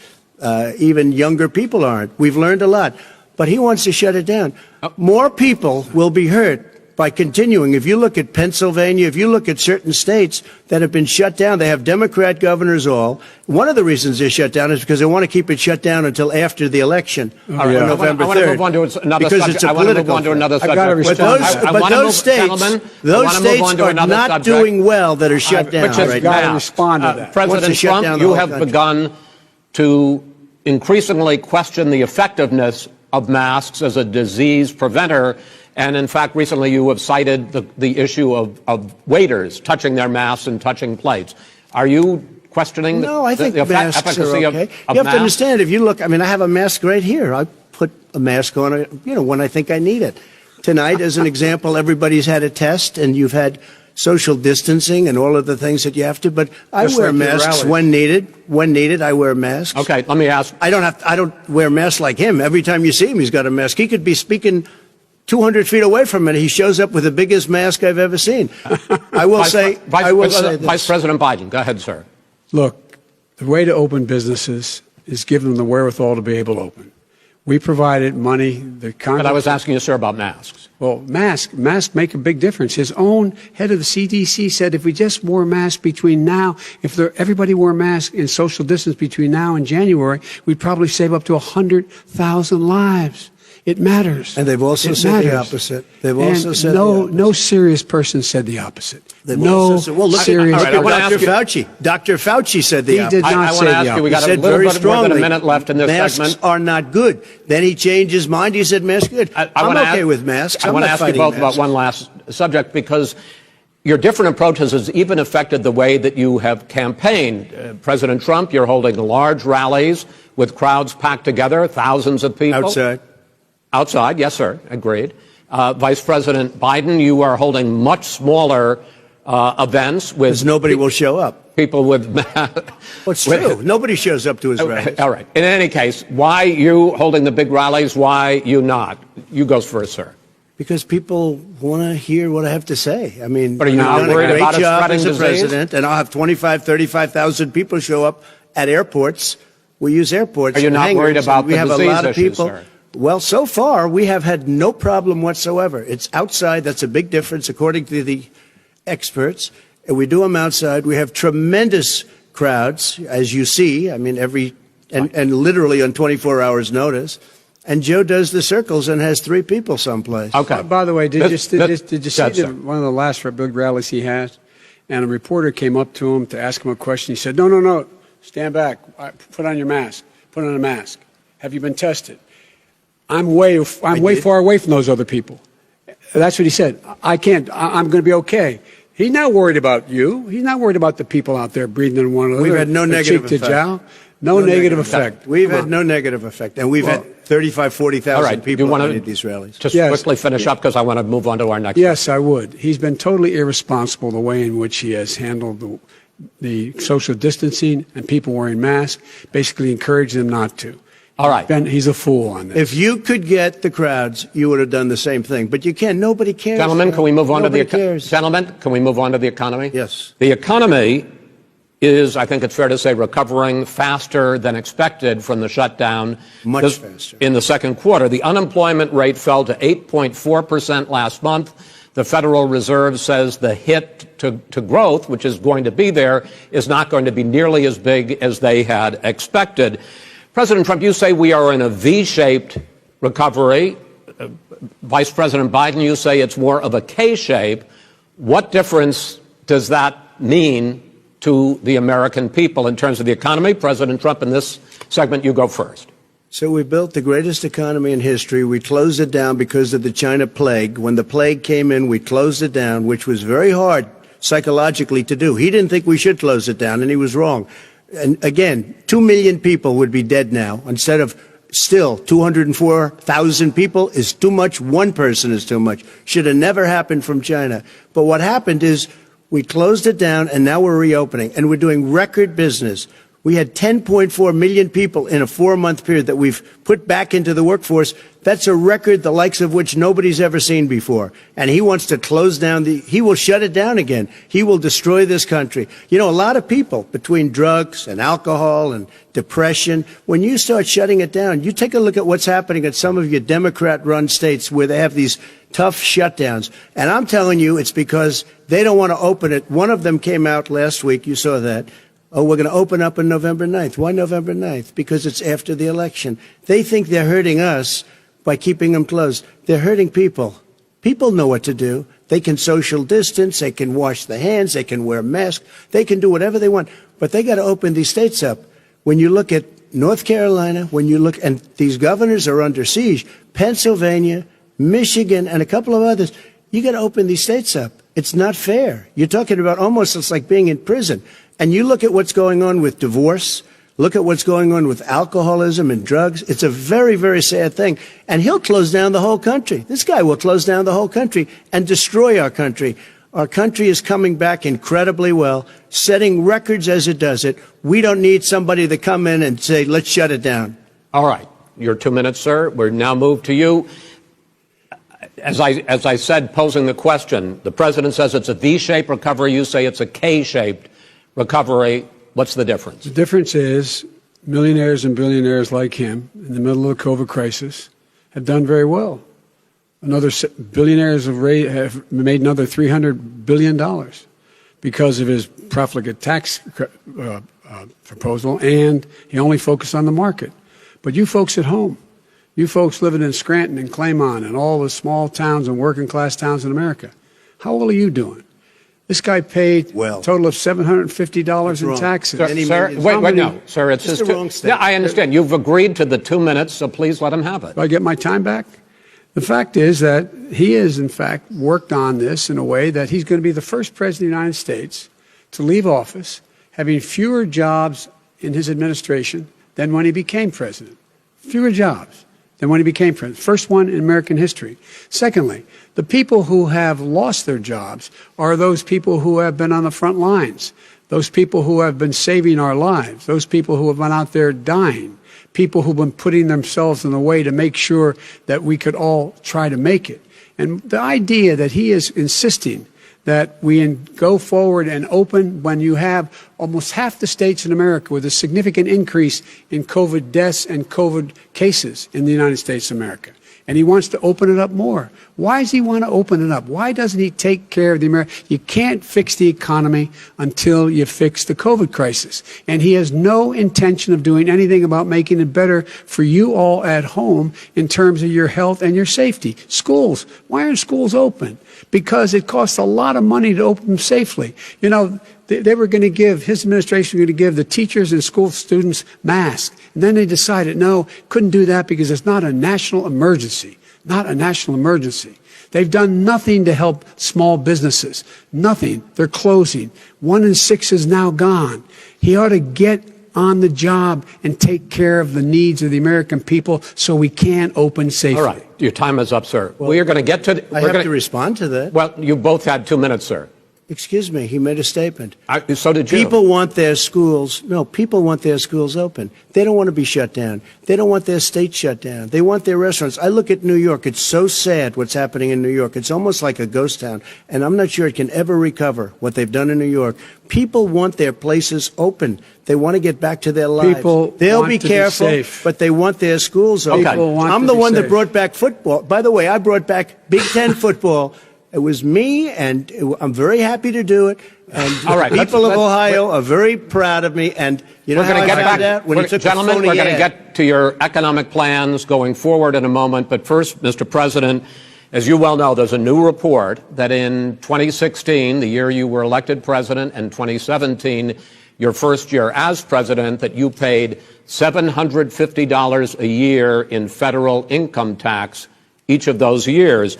Even younger people aren't. We've learned a lot. But he wants to shut it down. More people will be hurt by continuing. If you look at Pennsylvania, if you look at certain states that have been shut down, they have Democrat governors all. One of the reasons they're shut down is because they want to keep it shut down until after the election on November 3rd. I want to move on to another because subject. it's a I want to move political on to another I've got to subject. respond. But I want to those move- states, gentlemen, I those want to move states on to are another not subject. doing well that are shut down Which is right gotta now. respond to that. Wants President to shut Trump, down the you whole have country. begun to increasingly question the effectiveness of masks as a disease preventer, And in fact, recently you have cited the issue of waiters touching their masks and touching plates. Are you questioning No, I think the masks efficacy are of okay. of You have to masks? understand, if you look, I mean, I have a mask right here. I put a mask on, when I think I need it. Tonight, as an example, everybody's had a test, and you've had social distancing and all of the things that you have to. But I Just wear like your masks rallies. when needed. When needed, I wear masks. Okay, let me ask. I don't wear masks like him. Every time you see him, he's got a mask. He could be speaking 200 feet away from it. He shows up with the biggest mask I've ever seen. I will say this. Vice President Biden, go ahead, sir. Look, the way to open businesses is give them the wherewithal to be able to open. We provided money. But I was asking you, sir, about masks. Well, masks make a big difference. His own head of the CDC said if we just wore masks between now, everybody wore masks in social distance between now and January, we'd probably save up to 100,000 lives. It matters. And they've also said the opposite. They've also said the opposite. No serious person said the opposite. They've also said, well, look serious at I wanna Dr. ask you- Fauci. Dr. Fauci said the He opposite. did not I want say to the ask you, we opposite. got a said little very bit more than strongly, a minute left in this masks segment. are not good. Then he changed his mind. He said masks are good. I I'm wanna okay ask- with masks. I I'm want to not ask you fighting both masks. about one last subject, because your different approaches has even affected the way that you have campaigned. President Trump, you're holding large rallies with crowds packed together, thousands of people. Outside. Outside, yes, sir, agreed. Vice President Biden, you are holding much smaller events with Because nobody will show up. people with. Well, it's true. Nobody shows up to his rallies. All right. In any case, why you holding the big rallies? Why you not? You goes first, sir. Because people want to hear what I have to say. I mean, But are you I've not done a worried great about it job spreading as a disease? president, and I'll have 35,000 people show up at airports. We use airports. Are you for not hangars, worried about and we the have a disease lot of issue, people. sir? Well, so far we have had no problem whatsoever. It's outside. That's a big difference, according to the experts. And we do them outside. We have tremendous crowds, as you see. I mean, and literally on 24 hours' notice. And Joe does the circles and has 3 people someplace. Okay. By the way, did you see Yes, sir. one of the last big rallies he had? And a reporter came up to him to ask him a question. He said, no, stand back. Put on your mask. Put on a mask. Have you been tested? I'm way far away from those other people. That's what he said. I can't. I'm going to be okay. He's not worried about you. He's not worried about the people out there breathing in one another. We've had no negative cheek to effect. jowl. No negative effect. We've Come had on. no negative effect. And we've had 35, 40,000 All right. people you want at these rallies. Just Yes. quickly finish up, because I want to move on to our next. Yes, I would. He's been totally irresponsible the way in which he has handled the social distancing and people wearing masks, basically encouraged them not to. All right. He's a fool on this. If you could get the crowds, you would have done the same thing. But you can't. Nobody cares. Gentlemen, can we move on Nobody to the cares. Gentlemen, can we move on to the economy? Yes. The economy is, I think it's fair to say, recovering faster than expected from the shutdown. Much faster. In the second quarter, the unemployment rate fell to 8.4% last month. The Federal Reserve says the hit to growth, which is going to be there, is not going to be nearly as big as they had expected. President Trump, you say we are in a V-shaped recovery. Vice President Biden, you say it's more of a K-shape. What difference does that mean to the American people in terms of the economy? President Trump, in this segment, you go first. So we built the greatest economy in history. We closed it down because of the China plague. When the plague came in, we closed it down, which was very hard psychologically to do. He didn't think we should close it down, and he was wrong. And again, 2 million people would be dead now instead of still 204,000 people is too much. One person is too much. Should have never happened from China. But what happened is we closed it down, and now we're reopening, and we're doing record business. We had 10.4 million people in a 4-month period that we've put back into the workforce. That's a record the likes of which nobody's ever seen before. And he wants to close down he will shut it down again. He will destroy this country. You know, a lot of people, between drugs and alcohol and depression, when you start shutting it down, you take a look at what's happening at some of your Democrat-run states where they have these tough shutdowns. And I'm telling you, it's because they don't want to open it. One of them came out last week. You saw that. Oh, we're going to open up on November 9th. Why November 9th? Because it's after the election. They think they're hurting us by keeping them closed. They're hurting people. People know what to do. They can social distance. They can wash their hands. They can wear masks. They can do whatever they want. But they got to open these states up. When you look at North Carolina, when you look, and these governors are under siege, Pennsylvania, Michigan, and a couple of others. You got to open these states up. It's not fair. You're talking about almost it's like being in prison. And you look at what's going on with divorce. Look at what's going on with alcoholism and drugs. It's a very, very sad thing. And he'll close down the whole country. This guy will close down the whole country and destroy our country. Our country is coming back incredibly well, setting records as it does it. We don't need somebody to come in and say, let's shut it down. All right. Your 2 minutes, sir. We're now moved to you. As I said, posing the question, the president says it's a V-shaped recovery. You say it's a K-shaped recovery. What's the difference? The difference is millionaires and billionaires like him in the middle of the COVID crisis have done very well. Billionaires have made another $300 billion because of his profligate tax proposal, and he only focused on the market. But you folks at home, you folks living in Scranton and Claymont and all the small towns and working class towns in America, how well are you doing? This guy paid a total of $750 in taxes. Sir, wait, no, sir, it's just the wrong statement. Yeah, I understand. You've agreed to the 2 minutes, so please let him have it. Do I get my time back? The fact is that he has, in fact, worked on this in a way that he's going to be the first president of the United States to leave office having fewer jobs in his administration than when he became president. Fewer jobs than when he became president. First one in American history. Secondly, the people who have lost their jobs are those people who have been on the front lines, those people who have been saving our lives, those people who have been out there dying, people who've been putting themselves in the way to make sure that we could all try to make it. And the idea that he is insisting that we go forward and open when you have almost half the states in America with a significant increase in COVID deaths and COVID cases in the United States of America. And he wants to open it up more. Why does he want to open it up? Why doesn't he take care of the American? You can't fix the economy until you fix the COVID crisis. And he has no intention of doing anything about making it better for you all at home in terms of your health and your safety. Schools. Why aren't schools open? Because it costs a lot of money to open them safely. You know, they were going to give, his administration was going to give the teachers and school students masks. And then they decided, no, couldn't do that because it's not a national emergency. Not a national emergency. They've done nothing to help small businesses. Nothing. They're closing. 1 in 6 is now gone. He ought to get on the job and take care of the needs of the American people so we can open safely. All right. Your time is up, sir. Well, we are going to get to... I have to respond to that. Well, you both had 2 minutes, sir. Excuse me, he made a statement. So did you. People want their schools open. They don't want to be shut down. They don't want their state shut down. They want their restaurants. I look at New York. It's so sad what's happening in New York. It's almost like a ghost town. And I'm not sure it can ever recover what they've done in New York. People want their places open. They want to get back to their lives. They'll be careful, but they want their schools open. I'm the one that brought back football. By the way, I brought back Big Ten football. It was me, and I'm very happy to do it. And all right, people of Ohio are very proud of me. And you know how I found out? When he took a phony ad. Gentlemen, we're going to get to your economic plans going forward in a moment. But first, Mr. President, as you well know, there's a new report that in 2016, the year you were elected president, and 2017, your first year as president, that you paid $750 a year in federal income tax each of those years.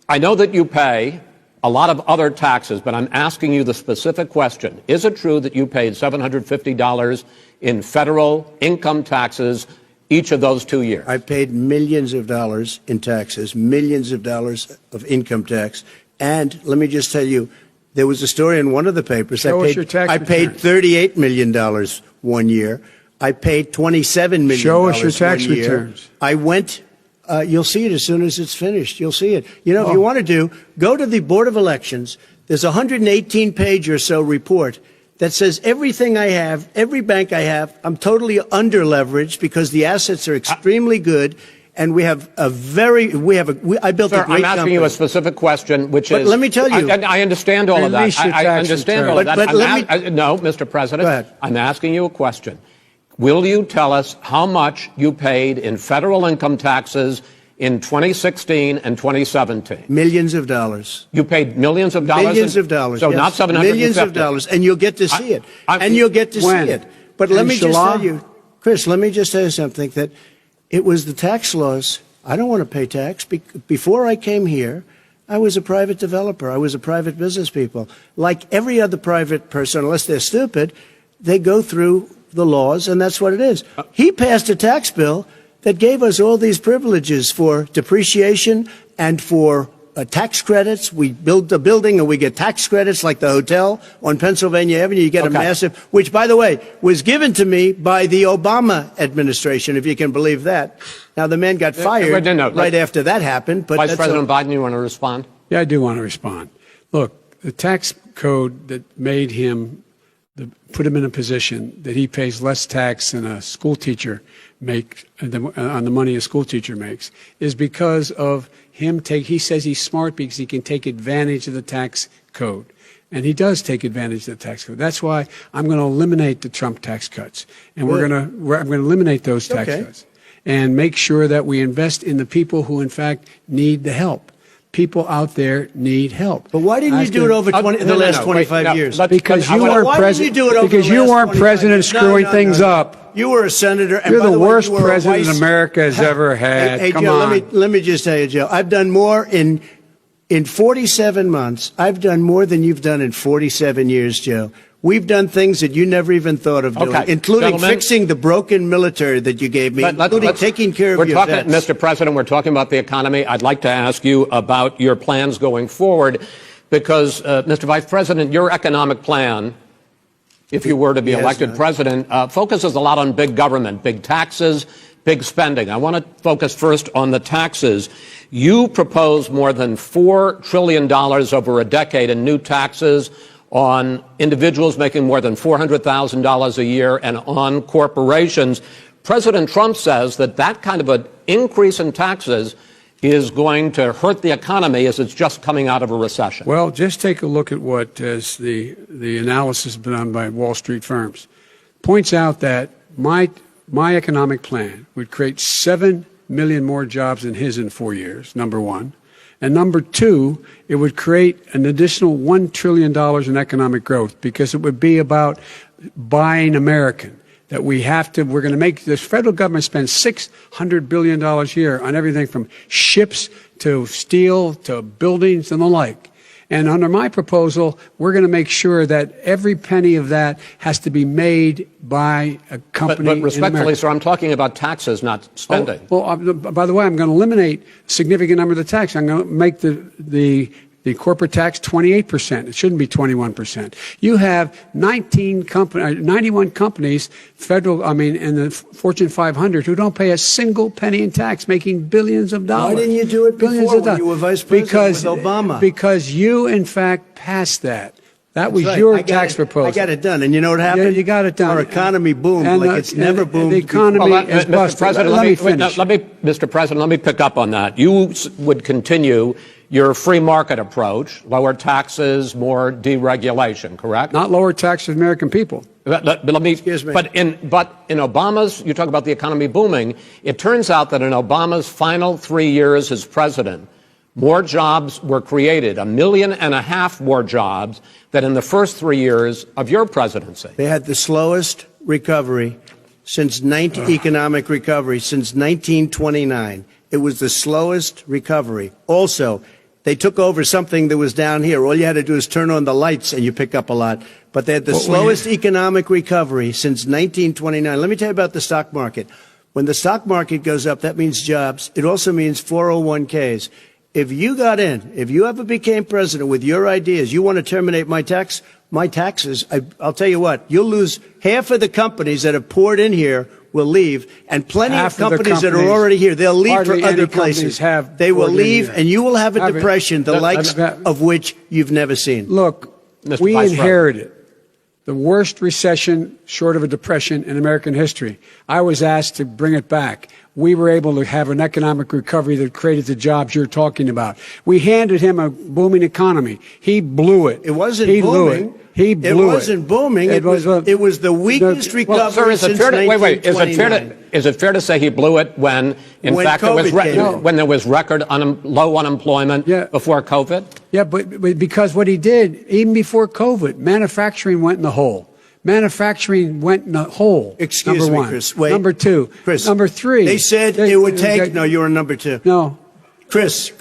I know that you pay a lot of other taxes, but I'm asking you the specific question. Is it true that you paid $750 in federal income taxes each of those 2 years? I paid millions of dollars in taxes, millions of dollars of income tax. And let me just tell you, there was a story in one of the papers. I paid $38 million 1 year. I paid $27 million. Show us your tax returns. I went... you'll see it as soon as it's finished. You'll see it. You know, if you want to go to the Board of Elections. There's a 118-page or so report that says everything I have, every bank I have, I'm totally under-leveraged because the assets are extremely good, and I built a great company. I'm asking you a specific question, which is... But let me tell you... I understand all of that. I understand all of that. No, Mr. President, go ahead. I'm asking you a question. Will you tell us how much you paid in federal income taxes in 2016 and 2017? Millions of dollars. You paid millions of dollars? Millions of dollars, So yes. not $750? Millions of dollars, and you'll get to see it. And you'll get to see it. But let me just tell you, Chris, let me just tell you something, that it was the tax laws I don't want to pay tax. Before I came here, I was a private developer. I was a private business people. Like every other private person, unless they're stupid, they go through the laws, and that's what it is. He passed a tax bill that gave us all these privileges for depreciation and for tax credits. We build a building and we get tax credits like the hotel on Pennsylvania Avenue. You get a massive, which, by the way, was given to me by the Obama administration, if you can believe that. Now, the man got fired right after that happened. But Vice President Biden, you want to respond? Yeah, I do want to respond. Look, the tax code that made him, put him in a position that he pays less tax than a school teacher makes on the money a school teacher makes is because of him he says he's smart because he can take advantage of the tax code. And he does take advantage of the tax code. That's why I'm going to eliminate the Trump tax cuts. And I'm going to eliminate those tax cuts and make sure that we invest in the people who, in fact, need the help. People out there need help. But why didn't you do it over the last 25 years? Because you weren't president. Because you weren't president screwing things up. You were a senator. And You're the worst president America has ever had. Hey, Come Joe, on. let me just tell you, Joe. I've done more in 47 months. I've done more than you've done in 47 years, Joe. We've done things that you never even thought of doing, including fixing the broken military that you gave me, including taking care of your vets. Mr. President, we're talking about the economy. I'd like to ask you about your plans going forward because, Mr. Vice President, your economic plan, if you were to be elected president, focuses a lot on big government, big taxes, big spending. I want to focus first on the taxes. You propose more than $4 trillion over a decade in new taxes on individuals making more than $400,000 a year and on corporations. President Trump says that that kind of an increase in taxes is going to hurt the economy as it's just coming out of a recession. Well, just take a look at what the analysis done by Wall Street firms points out that my economic plan would create 7 million more jobs than his in 4 years, number one. And number two, it would create an additional $1 trillion in economic growth because it would be about buying American. That we're going to make this federal government spend $600 billion a year on everything from ships to steel to buildings and the like. And under my proposal, we're going to make sure that every penny of that has to be made by a company. But respectfully, sir, I'm talking about taxes, not spending. By the way, I'm going to eliminate a significant number of the tax. I'm going to make the corporate tax 28%. It shouldn't be 21%. You have 91 companies, in the Fortune 500 who don't pay a single penny in tax, making billions of dollars. Why didn't you do it before when you were vice president with Obama? Because you, in fact, passed that. That was your tax proposal. I got it done. And you know what happened? Yeah, you got it done. Our economy boomed like it's never boomed. The economy is busted. Mr. President, let me pick up on that. You would continue your free market approach, lower taxes, more deregulation, correct? Not lower taxes for American people. Excuse me. But in Obama's, you talk about the economy booming, it turns out that in Obama's final 3 years as president, more jobs were created, 1.5 million more jobs than in the first 3 years of your presidency. They had the slowest recovery economic recovery since 1929. It was the slowest recovery. Also, they took over something that was down here. All you had to do is turn on the lights and you pick up a lot. But they had the slowest economic recovery since 1929. Let me tell you about the stock market. When the stock market goes up, that means jobs. It also means 401ks. If you got in, if you ever became president with your ideas, you want to terminate my taxes, I'll tell you what, you'll lose half of the companies that have poured in here will leave, and plenty of companies that are already here, they'll leave for other places. They will leave, and you will have a depression, the likes of which you've never seen. Look, we inherited the worst recession short of a depression in American history. I was asked to bring it back. We were able to have an economic recovery that created the jobs you're talking about. We handed him a booming economy. He blew it. It wasn't booming. Blew it. It wasn't booming. It was the weakest recovery since 1929. Is it fair to say he blew it when fact, when there was record low unemployment before COVID? Yeah, but because what he did, even before COVID, manufacturing went in the hole. Manufacturing went in a hole. Excuse number me, one. Chris. Wait. Number two. Chris. Number three. They said it would take. No, you were number two. No. Chris.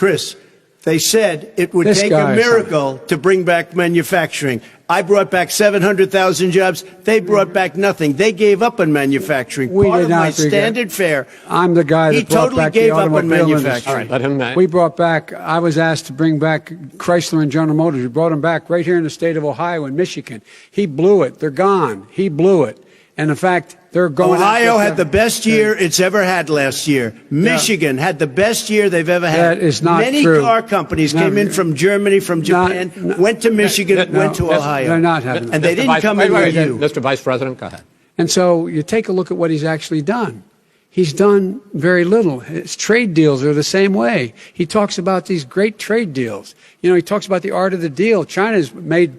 They said it would This take guy a is miracle to bring back manufacturing. I brought back 700,000 jobs. They brought back nothing. They gave up on manufacturing. We Part did of not my do that. standard fare. I'm the guy that He brought totally back gave the up on automobile manufacturing. All right, let him. We brought back, I was asked to bring back Chrysler and General Motors. We brought them back right here in the state of Ohio and Michigan. He blew it. They're gone. He blew it. And in fact, they're going. Ohio had the best year it's ever had last year. Michigan had the best year they've ever had. That is not Many true. car companies No, came in from Germany, from Japan, went to Michigan, went to Ohio. They're not having that. And they didn't come in with you. Mr. Vice President, go ahead. And so you take a look at what he's actually done. He's done very little. His trade deals are the same way. He talks about these great trade deals. You know, he talks about the art of the deal. China's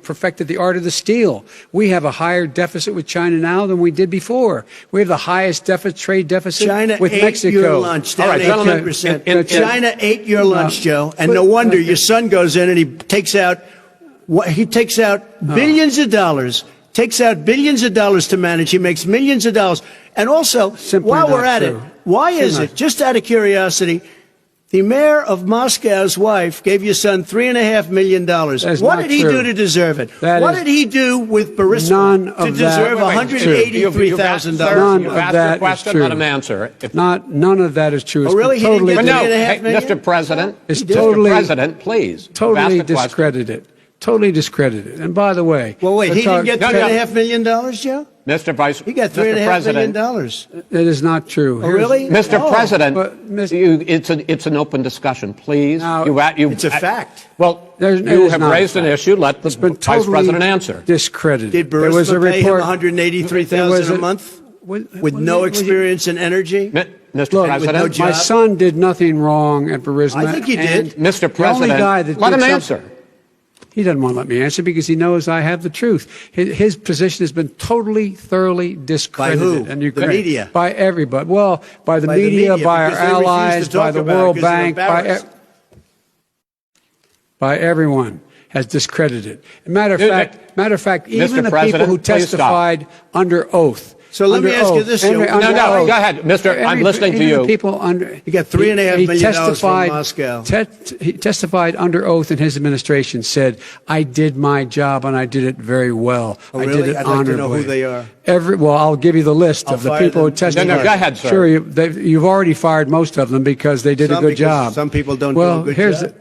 perfected the art of the steal. We have a higher deficit with China now than we did before. We have the highest trade deficit China with ate Mexico. your lunch, down All right, gentlemen, 18%. China ate your lunch, Joe. And no wonder your son goes in and he takes out billions of dollars. Takes out billions of dollars to manage. He makes millions of dollars. And also, Simply while not we're at true. it, why is it, just out of curiosity, the mayor of Moscow's wife gave your son $3.5 million. That's What not did he true. do to deserve it? That What is did he do with Burisma none to of that- deserve Wait, $183,000? None You've of asked that your is question, true. let him answer. None of that is true. Oh, really? He didn't Totally, get But no, $3.5 hey, million? Mr. President, It's Mr. totally- President, please. You've totally asked the question. discredited. Totally discredited. And by the way, Well, wait, he didn't get No, no. $3.5 million, Joe? Mr. Vice, He got Mr. $3.5 million. President, that is not true. Oh, really? Mr. Oh. President, But, Mr. it's an open discussion, please. Now, It's a fact. Well, There's- it you is have not a raised an fact. issue. Let the It's been Vice totally President answer. discredited. Did There was a Burisma pay him report. $183,000 a month with no experience in energy? Mr. Look, President, no my job? son did nothing wrong at Burisma. I think he did. and Mr. the only President, guy that let did him something- answer. He doesn't want to let me answer because he knows I have the truth. His position has been totally, thoroughly discredited. By who? And The media? By everybody. Well, by the By the media, media, by our because they refuse to allies, by talk the about it World because they're Bank, embarrassed. by everyone has discredited. Matter Dude, of fact, Mr. even the President, people who please stop. testified under oath. So let me under ask you oath, this, Henry, Joe. under No, oath. go ahead, Mr. I'm listening to Even you. the people under. He got $3.5 million from testified- Moscow. He testified under oath in his administration, said, I did my job and I did it very well. Oh, I really? did it I'd like to know honorably. who they are. Well, I'll give you the list I'll of the fire people who them. testified. No, go ahead, sir. Sure, you've already fired most of them because they did a good Because job. some people don't do well, a good here's job.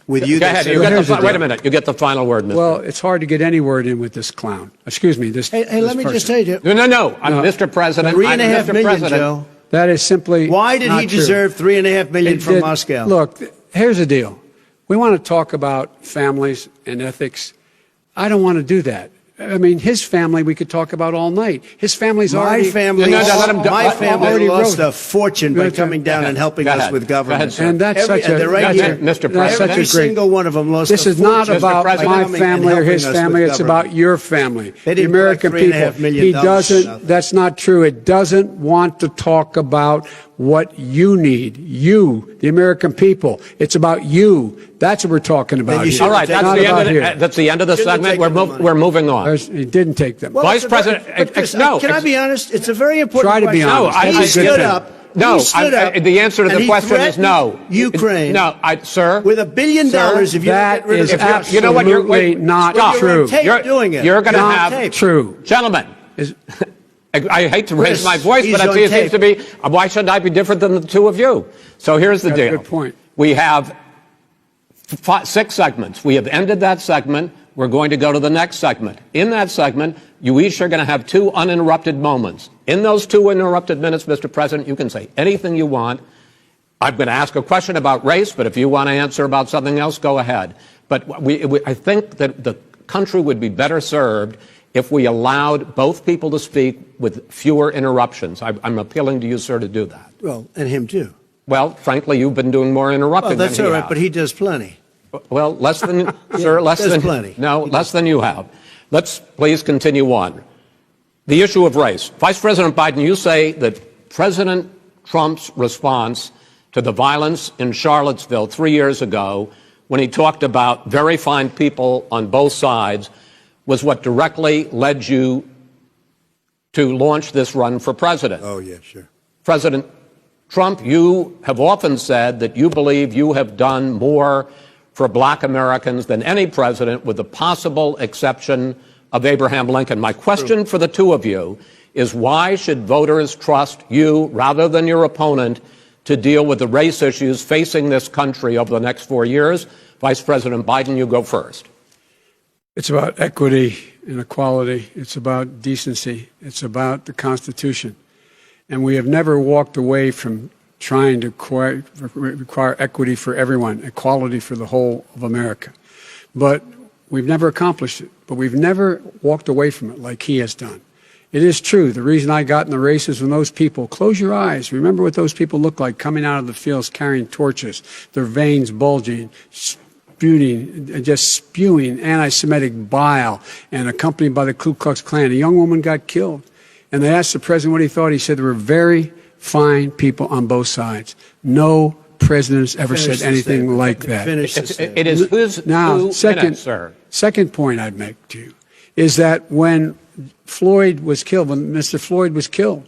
With you, Go they ahead. say- You get here's the wait a deal. minute. You get the final word, Mr. Well, it's hard to get any word in with this clown. Excuse me. This. Hey, this let me just person. tell you, No. I'm Mr. President. I'm $3.5 Mr. million, President. Joe. That is simply. Why did not he true. deserve $3.5 million It from did- Moscow? Look, here's the deal. We want to talk about families and ethics. I don't want to do that. I mean, his family we could talk about all night. His family's My already. family, No, let him- my let- family already lost wrote- a fortune by coming down and helping Go us ahead. with Go ahead, government. sir. And that's such a. they're right that's here. a- Mr. That's President. such a Every great. single one of them lost This a is not fortune about President. my coming and family or helping his us with family. It's government. about your family, They the didn't American collect $3.5 people. million He for doesn't. nothing. That's not true. It doesn't want to talk about what you need. You, the American people. It's about you. That's what we're talking about you here. should All right, Not that's the end of the Shouldn't segment. take the money. We're moving on. He didn't take them. Well, Vice it's a very- President, but Chris, no, can I ex- be honest? It's a very important Try to be question. honest. No, He I- stood I- up. No, he stood up. the answer to and the he question is threatened no. Ukraine. No, sir. With $1 billion, Sir, if you don't that get rid of is the Kurds. You know what? You're absolutely not stop. You're on true. tape doing it. You're going to Not have tape. true. Gentlemen. Is- I hate to raise Chris, my voice, he's but on it seems tape. to be, why should I be different than the two of you? So here's the That's a deal. good point. We have 6 segments. We have ended that segment. We're going to go to the next segment. In that segment, you each are going to have 2 uninterrupted moments. In those 2 uninterrupted minutes, Mr. President, you can say anything you want. I'm going to ask a question about race, but if you want to answer about something else, go ahead. But I think that the country would be better served if we allowed both people to speak with fewer interruptions. I'm appealing to you, sir, to do that. Well, and him too. Well, frankly, you've been doing more interrupting Well, that's than all he right, has. but he does plenty. Well, less than, sir, less there's than, plenty. no, less than you have. Let's please continue on. The issue of race. Vice President Biden, you say that President Trump's response to the violence in Charlottesville 3 years ago, when he talked about very fine people on both sides, was what directly led you to launch this run for president. Oh, yeah, sure. President Trump, you have often said that you believe you have done more for black Americans than any president, with the possible exception of Abraham Lincoln. My question for the two of you is, why should voters trust you rather than your opponent to deal with the race issues facing this country over the next 4 years? Vice President Biden, you go first. It's about equity and equality. It's about decency. It's about the Constitution. And we have never walked away from trying to require equity for everyone, equality for the whole of America. But we've never accomplished it. But we've never walked away from it like he has done. It is true. The reason I got in the race is when those people, close your eyes, remember what those people look like coming out of the fields carrying torches, their veins bulging, just spewing anti-Semitic bile, and accompanied by the Ku Klux Klan. A young woman got killed. And they asked the president what he thought. He said there were very fine people on both sides. No president's ever said anything like that. It is who's now, who minutes, sir. Second point I'd make to you is that when Floyd was killed, when Mr. Floyd was killed,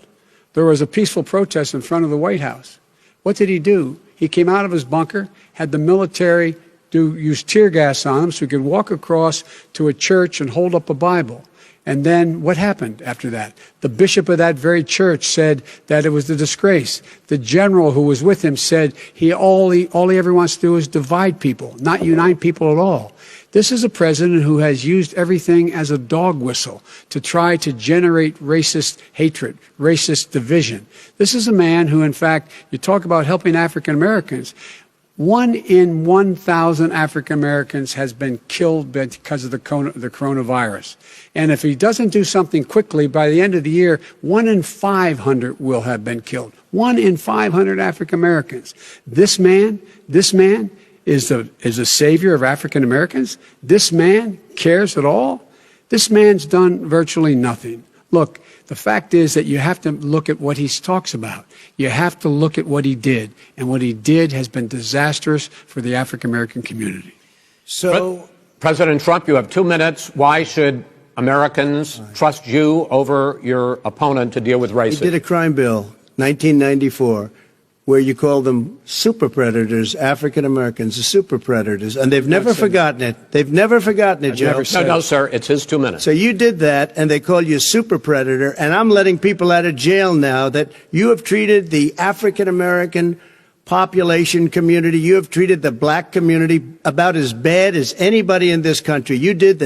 there was a peaceful protest in front of the White House. What did he do? He came out of his bunker, had the military use tear gas on him so he could walk across to a church and hold up a Bible. And then what happened after that? The bishop of that very church said that it was a disgrace. The general who was with him said all he ever wants to do is divide people, not unite people at all. This is a president who has used everything as a dog whistle to try to generate racist hatred, racist division. This is a man who, in fact, you talk about helping African Americans. 1 in 1,000 African Americans has been killed because of the coronavirus. And if he doesn't do something quickly, by the end of the year, 1 in 500 will have been killed. 1 in 500 African Americans. This man is the savior of African Americans. This man cares at all. This man's done virtually nothing. Look, the fact is that you have to look at what he talks about. You have to look at what he did. And what he did has been disastrous for the African American community. So, President Trump, you have 2 minutes. Why should Americans trust you over your opponent to deal with racism? he did a crime bill, 1994, where you call them super predators, African Americans, the super predators, and they've never forgotten it. They've never forgotten it, Joe. No, sir, it's his 2 minutes. So you did that, and they call you a super predator, and I'm letting people out of jail now that you have treated the African American population community, you have treated the black community about as bad as anybody in this country. You did the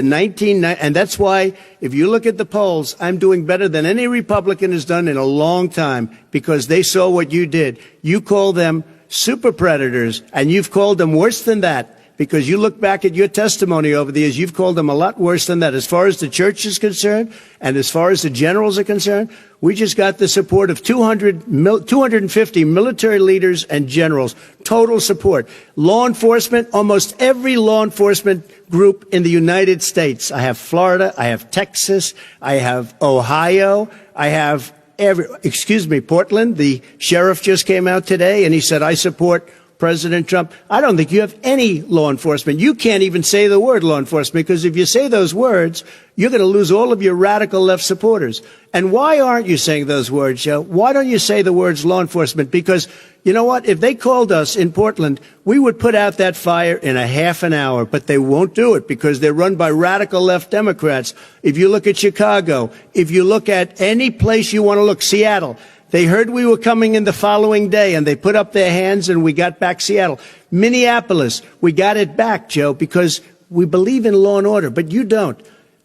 and that's why, if you look at the polls, I'm doing better than any Republican has done in a long time, because they saw what you did. You call them super predators, and you've called them worse than that. Because you look back at your testimony over the years, you've called them a lot worse than that. As far as the church is concerned, and as far as the generals are concerned, we just got the support of 250 military leaders and generals, total support. Law enforcement, almost every law enforcement group in the United States. I have Florida, I have Texas, I have Ohio, I have Portland. The sheriff just came out today and he said, I support President Trump. I don't think you have any law enforcement. You can't even say the word law enforcement, because if you say those words, you're going to lose all of your radical left supporters. And why aren't you saying those words, Joe? Why don't you say the words law enforcement? Because you know what? If they called us in Portland, we would put out that fire in a half an hour, but they won't do it because they're run by radical left Democrats. If you look at Chicago, if you look at any place you want to look, Seattle, they heard we were coming in the following day, and they put up their hands, and we got back Seattle. Minneapolis, we got it back, Joe, because we believe in law and order, but you don't.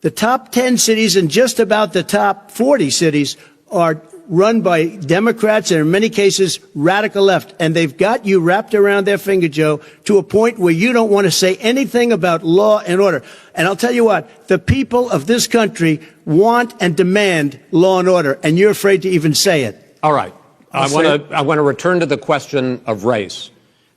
The top 10 cities and just about the top 40 cities are run by Democrats and in many cases radical left. And they've got you wrapped around their finger, Joe, to a point where you don't want to say anything about law and order. And I'll tell you what, the people of this country want and demand law and order, and you're afraid to even say it. All right. I want to return to the question of race.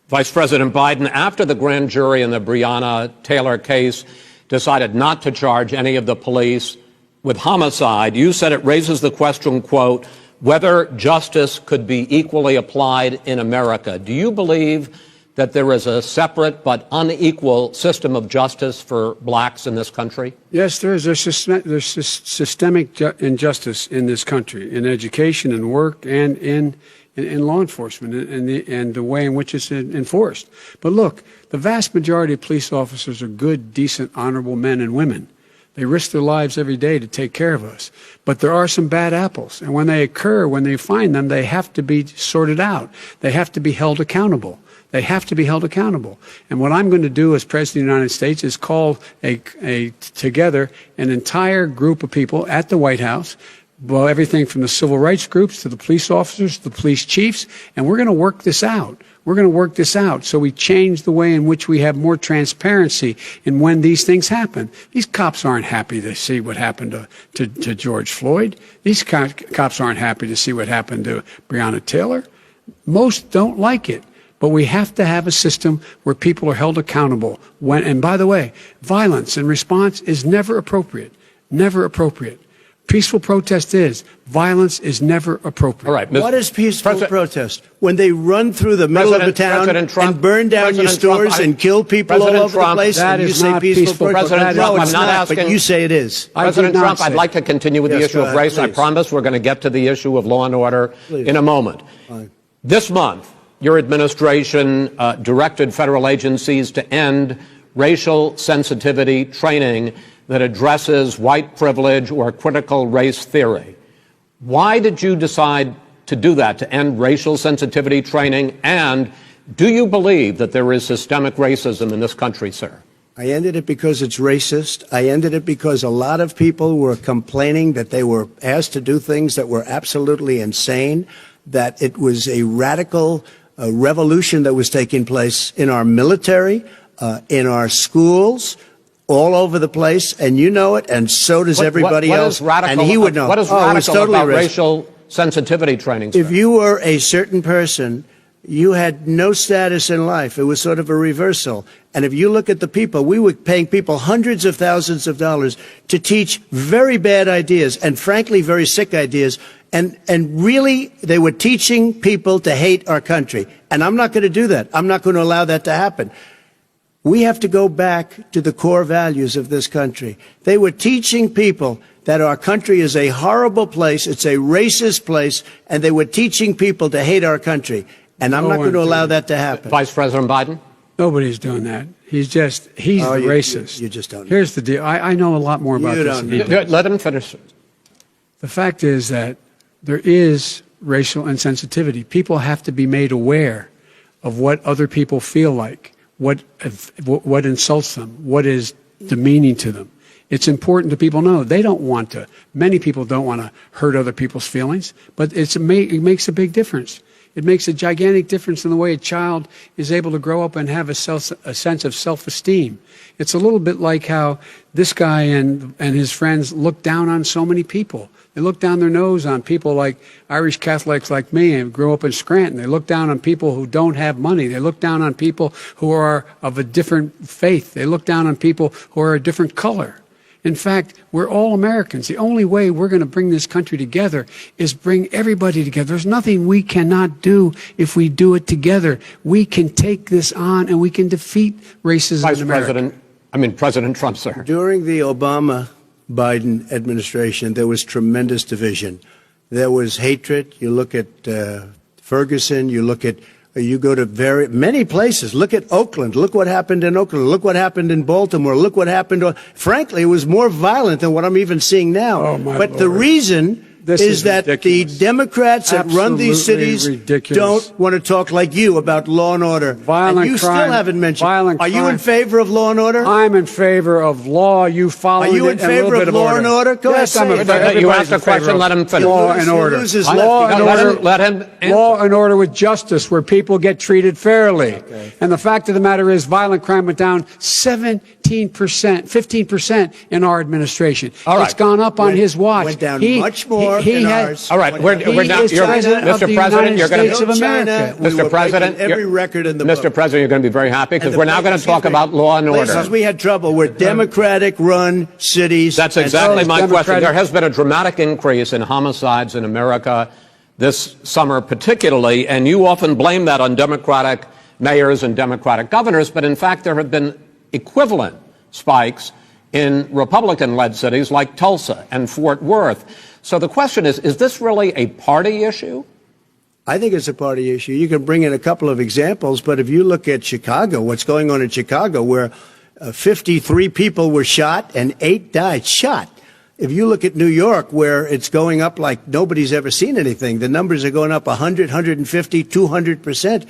Vice President Biden, after the grand jury in the Breonna Taylor case decided not to charge any of the police with homicide, you said it raises the question, quote, whether justice could be equally applied in America. Do you believe that there is a separate but unequal system of justice for blacks in this country? Yes, there is. There's systemic injustice in this country, in education and work and in law enforcement and the way in which it's enforced. But look, the vast majority of police officers are good, decent, honorable men and women. They risk their lives every day to take care of us. But there are some bad apples. And when they occur, when they find them, they have to be sorted out. They have to be held accountable. They have to be held accountable. And what I'm going to do as President of the United States is call together an entire group of people at the White House, well, everything from the civil rights groups to the police officers, to the police chiefs, and we're going to work this out. We're going to work this out so we change the way in which we have more transparency in when these things happen. These cops aren't happy to see what happened to George Floyd. These cops aren't happy to see what happened to Breonna Taylor. Most don't like it. But we have to have a system where people are held accountable. And by the way, violence in response is never appropriate. Never appropriate. Peaceful protest is. Violence is never appropriate. All right. What is peaceful protest? When they run through the middle of the town and burn down your stores and kill people all over the place, and you say peaceful protest? No, it's not, but you say it is. President Trump, I'd like to continue with the issue of race. I promise we're going to get to the issue of law and order in a moment. This month, your administration directed federal agencies to end racial sensitivity training that addresses white privilege or critical race theory. Why did you decide to do that, to end racial sensitivity training? And do you believe that there is systemic racism in this country, sir? I ended it because it's racist. I ended it because a lot of people were complaining that they were asked to do things that were absolutely insane, that it was a radical revolution that was taking place in our military, in our schools, all over the place, and you know it, and so does everybody else. Radical, and he would know. What is radical totally about racial sensitivity training, sir? If you were a certain person, you had no status in life. It was sort of a reversal. And if you look at the people, we were paying people hundreds of thousands of dollars to teach very bad ideas and, frankly, very sick ideas. And really, they were teaching people to hate our country. And I'm not going to do that. I'm not going to allow that to happen. We have to go back to the core values of this country. They were teaching people that our country is a horrible place, it's a racist place, and they were teaching people to hate our country. And I'm not going to allow that to happen. Vice President Biden? Nobody's doing that. He's racist. You just don't know. Here's the deal. I know a lot more about this than he does. Let him finish. The fact is that there is racial insensitivity. People have to be made aware of what other people feel like, what insults them, what is demeaning to them. It's important that people know they don't want to. Many people don't want to hurt other people's feelings, but it makes a big difference. It makes a gigantic difference in the way a child is able to grow up and have a sense of self-esteem. It's a little bit like how this guy and his friends look down on so many people. They look down their nose on people like Irish Catholics like me and grew up in Scranton. They look down on people who don't have money. They look down on people who are of a different faith. They look down on people who are a different color. In fact, we're all Americans. The only way we're going to bring this country together is bring everybody together. There's nothing we cannot do if we do it together. We can take this on and we can defeat racism in America. President Trump, sir. During the Obama-Biden administration, there was tremendous division. There was hatred. You look at Ferguson, you go to many places. Look at Oakland. Look what happened in Oakland. Look what happened in Baltimore. Look what happened. Frankly, it was more violent than what I'm even seeing now. Oh, my but Lord. The reason is that ridiculous. the Democrats that run these cities ridiculous. don't want to talk like you about law and order. Violent and you crime, still haven't mentioned. violent Are you crime. in favor of law and order? I'm in favor of law. You follow it. Are you in favor of law and order? Go yes, ahead. I'm in favor. You asked a question. Let him finish. Law and order. Law and order. Let him answer. Law and order with justice, where people get treated fairly. Okay. And the fact of the matter is, violent crime went down 15% in our administration. All right. It's gone up on his watch. Went down much more in ours. All right, we're now. He is president of the President, United you're going States of America. Mr. President, every record in the Mr. book. President, you're going to be very happy because And we're now going to talk about law and order. Places we had trouble were Democratic-run cities. That's and exactly my question. Democratic- There has been a dramatic increase in homicides in America this summer particularly, and you often blame that on Democratic mayors and Democratic governors, but in fact there have been equivalent spikes in Republican-led cities like Tulsa and Fort Worth. So the question is this really a party issue? I think it's a party issue. You can bring in a couple of examples, but if you look at Chicago, what's going on in Chicago, where 53 people were shot and 8 died shot. If you look at New York, where it's going up like nobody's ever seen anything, the numbers are going up 100, 150, 200%.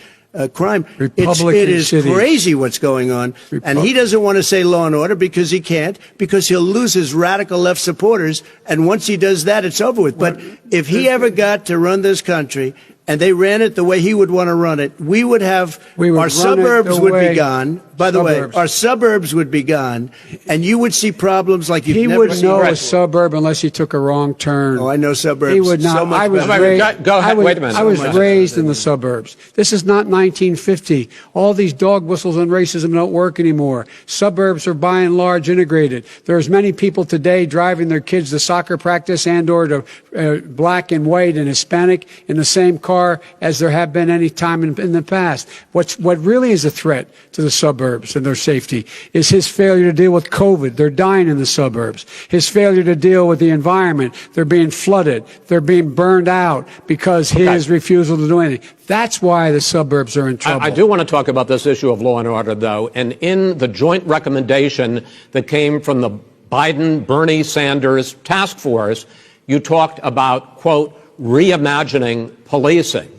Crime. It is crazy what's going on. And he doesn't want to say law and order because he can't, because he'll lose his radical left supporters. And once he does that, it's over with. But if he ever got to run this country and they ran it the way he would want to run it, we would have our suburbs would be gone. By the way, our suburbs would be gone, and you would see problems like you've never seen. He would know a suburb unless he took a wrong turn. Oh, I know suburbs. He would not. So much I was better. raised, Go ahead. Wait a minute. I was raised in the suburbs. This is not 1950. All these dog whistles and racism don't work anymore. Suburbs are by and large integrated. There's many people today driving their kids to soccer practice and or to black and white and Hispanic in the same car as there have been any time in the past. What really is a threat to the suburbs and their safety is his failure to deal with COVID. They're dying in the suburbs. His failure to deal with the environment. They're being flooded. They're being burned out because his refusal to do anything. That's why the suburbs are in trouble. I do want to talk about this issue of law and order, though. And in the joint recommendation that came from the Biden-Bernie Sanders task force, you talked about, quote, reimagining policing.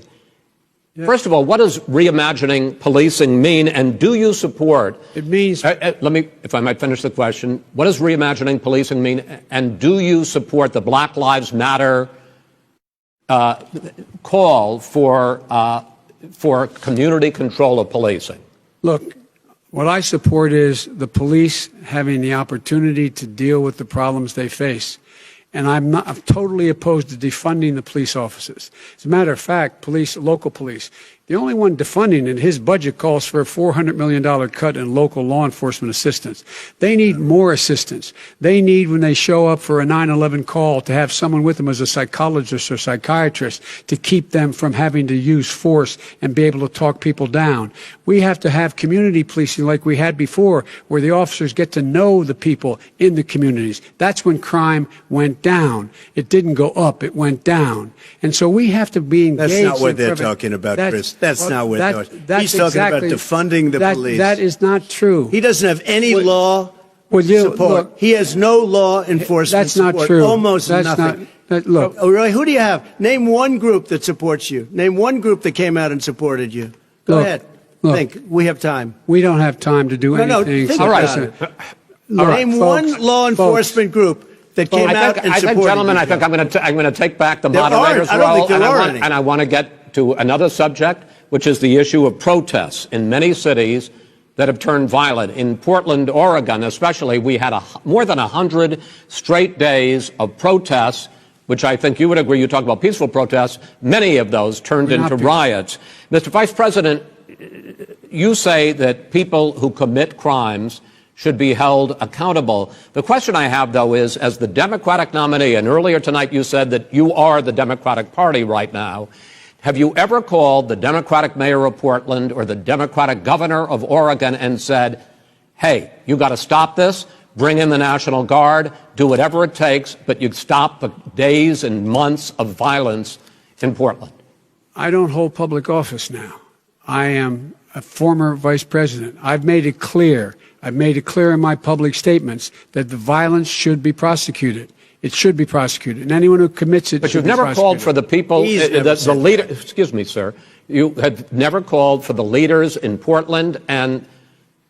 Yeah. First of all, what does reimagining policing mean, and do you support? It means. Let me, if I might finish the question. What does reimagining policing mean, and do you support the Black Lives Matter call for community control of policing? Look, what I support is the police having the opportunity to deal with the problems they face. And I'm totally opposed to defunding the police officers. As a matter of fact, local police, the only one defunding it, his budget calls for a $400 million cut in local law enforcement assistance. They need more assistance. They need, when they show up for a 9/11 call, to have someone with them as a psychologist or psychiatrist to keep them from having to use force and be able to talk people down. We have to have community policing like we had before, where the officers get to know the people in the communities. That's when crime went down. It didn't go up, it went down. And so we have to be engaged. That's not what they're talking about, Chris. That's not what they're talking about. He's talking about defunding the police. That is not true. He doesn't have any law support. Look, he has no law enforcement that's not support. True. Almost that's nothing. Look. Oh, really? Who do you have? Name one group that supports you. Name one group that came out and supported you. Go ahead. Think. We have time. We don't have time to do anything. Think all right. Name one law enforcement group that came out and supported gentlemen, you. I think I'm going to take back the moderator's role, and I want to get to another subject, which is the issue of protests in many cities that have turned violent. In Portland, Oregon, especially, we had more than 100 straight days of protests, which I think you would agree. You talk about peaceful protests. Many of those turned into riots. Mr. Vice President, you say that people who commit crimes should be held accountable. The question I have, though, is, as the Democratic nominee, and earlier tonight you said that you are the Democratic Party right now, have you ever called the Democratic mayor of Portland or the Democratic governor of Oregon and said, hey, you got to stop this, bring in the National Guard, do whatever it takes, but you stop the days and months of violence in Portland? I don't hold public office now. I am a former vice president. I've made it clear in my public statements that the violence should be prosecuted. It should be prosecuted, and anyone who commits it. But you've never called for the people, the leader. Excuse me, sir. You have never called for the leaders in Portland and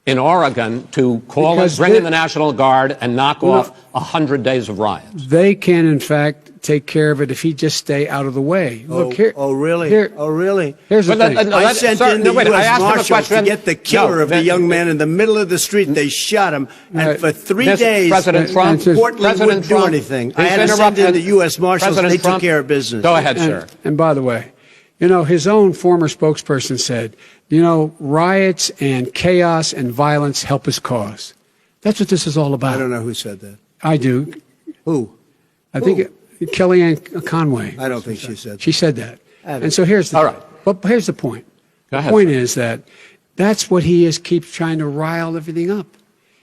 in Oregon to bring in the National Guard and knock off 100 days of riots. They can, in fact, take care of it if he just stay out of the way. Look here. Oh, really? Really? Here's the thing. I sent in the U.S. Marshals to get the killer of the young man in the middle of the street. They shot him, and for 3 days, President Trump, Portland wouldn't do anything. I had to send in the U.S. Marshals. They took care of business. Go ahead, sir. And by the way, his own former spokesperson said, riots and chaos and violence help his cause. That's what this is all about. I don't know who said that. I do. Who? I think Kellyanne Conway. I don't think she said that. She said that. And so here's the all right. But here's the point. Go ahead, The point sir. is that that's what he is, keeps trying to rile everything up.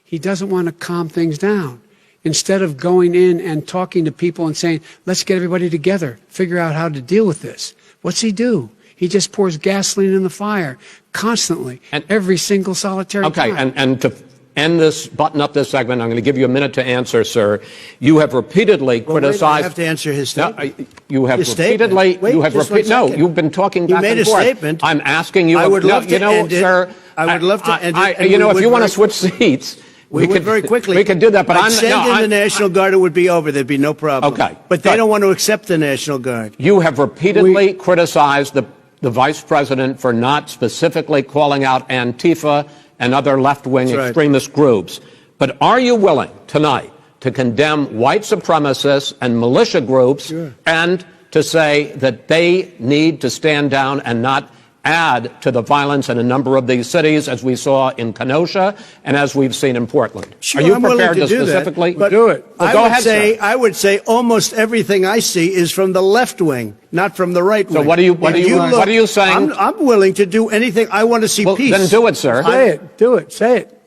He doesn't want to calm things down. Instead of going in and talking to people and saying, let's get everybody together, figure out how to deal with this. What's he do? He just pours gasoline in the fire constantly, And- every single solitary Okay, time. and to end this, button up this segment, I'm going to give you a minute to answer, sir. You have repeatedly Well, wait, criticized. I have to answer his No, statement. you have His statement. repeatedly. Wait, you have just 1 no. second. You've been talking You back made and a forth. statement. I'm asking you. I would love to you know, end it. sir. I would love to end it, I, and you we know, if would you want to very- switch seats, We would could very quickly. We could do that, but I'd I'm send no, in I'm- the National Guard. It would be over. There'd be no problem. Okay, but they good. don't want to accept the National Guard. You have repeatedly criticized the vice president for not specifically calling out Antifa and other left-wing That's right. extremist groups. But are you willing tonight to condemn white supremacists and militia groups and to say that they need to stand down and not add to the violence in a number of these cities, as we saw in Kenosha and as we've seen in Portland? Sure, are you I'm willing prepared to do that, specifically but do it? Well, I go would ahead, say sir. I would say almost everything I see is from the left wing, not from the right wing. what are you- If what are you saying? I'm willing to do anything. I want to see Well, peace. then do it, sir. Say it. Do it. Say it.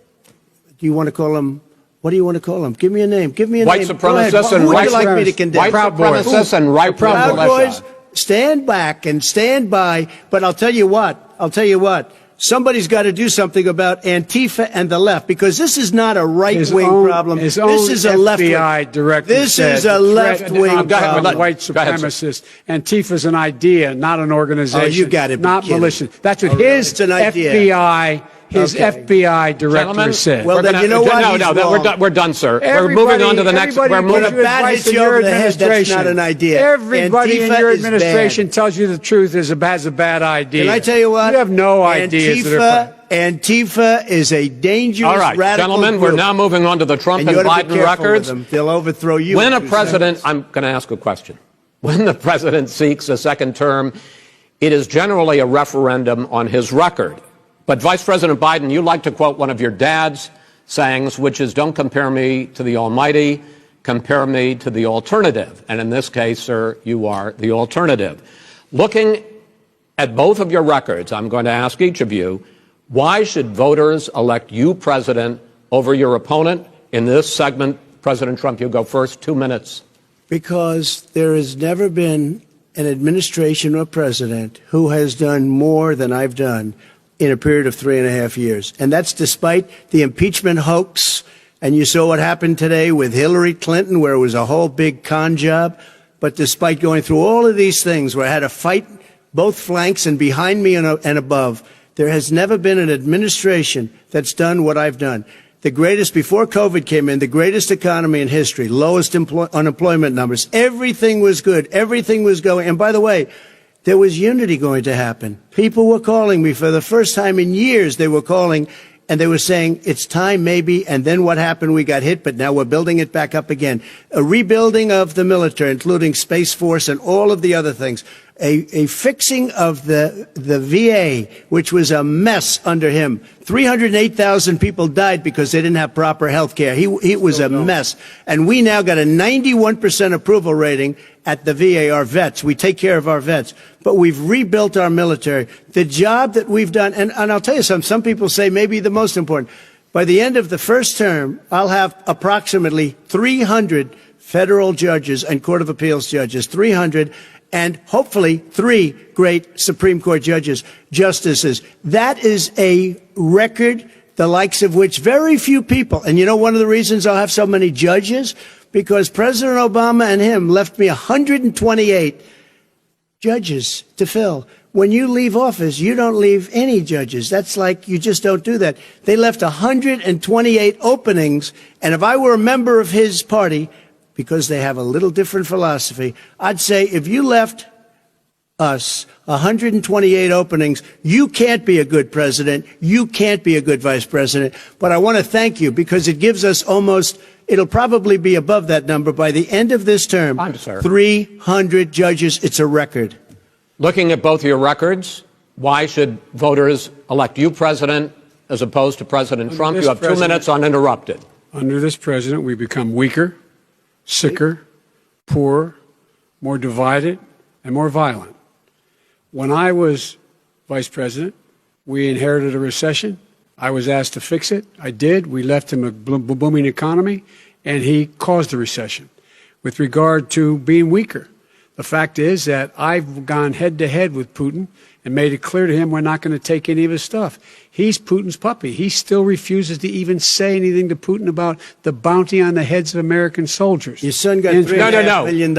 Do you want to call him? What do you want to call him? Give me a name. Give me a White name. Go ahead. supremacists and Who would white you like me to supremacists. condemn? White Proud Boys. supremacists and right-wing Proud militia. Boys, stand back and stand by. But I'll tell you what. Somebody's got to do something about Antifa and the left, because this is not a right-wing problem. His This own is a left-wing. FBI director This said is a the threat left-wing of Go ahead, problem. let- white go ahead, sir. supremacists. Antifa's an idea, not an organization. Oh, you gotta be not kidding. militia. That's what Oh, really? his It's an idea. His Okay. FBI director Gentlemen, said. Well, we're then gonna- you know what? No, He's no, wrong. we're done, sir. We're Everybody- moving on to the next. everybody We're moving. gives you Bat advice hits in you your over the head, that's administration. not an idea. Everybody in Antifa your is administration bad. tells you the truth has a bad idea. Can I tell you what? You have no ideas. that are Antifa is a dangerous All right, radical gentlemen, group. we're now moving on to the Trump and and you ought to be Biden careful records. with them. They'll overthrow you. When in a 2 president, seconds. I'm going to ask a question. When the president seeks a second term, it is generally a referendum on his record. But Vice President Biden, you like to quote one of your dad's sayings, which is, don't compare me to the Almighty, compare me to the alternative. And in this case, sir, you are the alternative. Looking at both of your records, I'm going to ask each of you, why should voters elect you president over your opponent? In this segment, President Trump, you go first, 2 minutes. Because there has never been an administration or president who has done more than I've done in a period of 3.5 years. And that's despite the impeachment hoax. And you saw what happened today with Hillary Clinton, where it was a whole big con job. But despite going through all of these things, where I had to fight both flanks and behind me and above, there has never been an administration that's done what I've done. The greatest, before COVID came in, the greatest economy in history, lowest unemployment numbers. Everything was good. Everything was going. And by the way, there was unity going to happen. People were calling me for the first time in years. They were calling and they were saying, it's time maybe. And then what happened? We got hit, but now we're building it back up again. A rebuilding of the military, including Space Force and all of the other things. A fixing of the VA, which was a mess under him. 308,000 people died because they didn't have proper health care. He was a mess. And we now got a 91% approval rating at the VA, our vets. We take care of our vets. But we've rebuilt our military. The job that we've done, and I'll tell you something, some people say maybe the most important. By the end of the first term, I'll have approximately 300 federal judges and Court of Appeals judges, 300, and hopefully 3 great Supreme Court justices. That is a record, the likes of which very few people, and you know one of the reasons I'll have so many judges? Because President Obama and him left me 128 judges to fill. When you leave office, you don't leave any judges. That's like, you just don't do that. They left 128 openings, and if I were a member of his party, because they have a little different philosophy, I'd say if you left us 128 openings, you can't be a good president, you can't be a good vice president. But I want to thank you, because it gives us almost, it'll probably be above that number by the end of this term. Fine, sir. 300 judges. It's a record. Looking at both your records, why should voters elect you president as opposed to President Trump? this You have 2 president- minutes uninterrupted. Under this president, we become weaker, sicker, poorer, more divided, and more violent. When I was vice president, We inherited a recession. I was asked to fix it. I did. We left him a booming economy, and he caused the recession. With regard to being weaker, the fact is that I've gone head-to-head with Putin and made it clear to him we're not going to take any of his stuff. He's Putin's puppy. He still refuses to even say anything to Putin about the bounty on the heads of American soldiers. Your son got And- $3.5 million.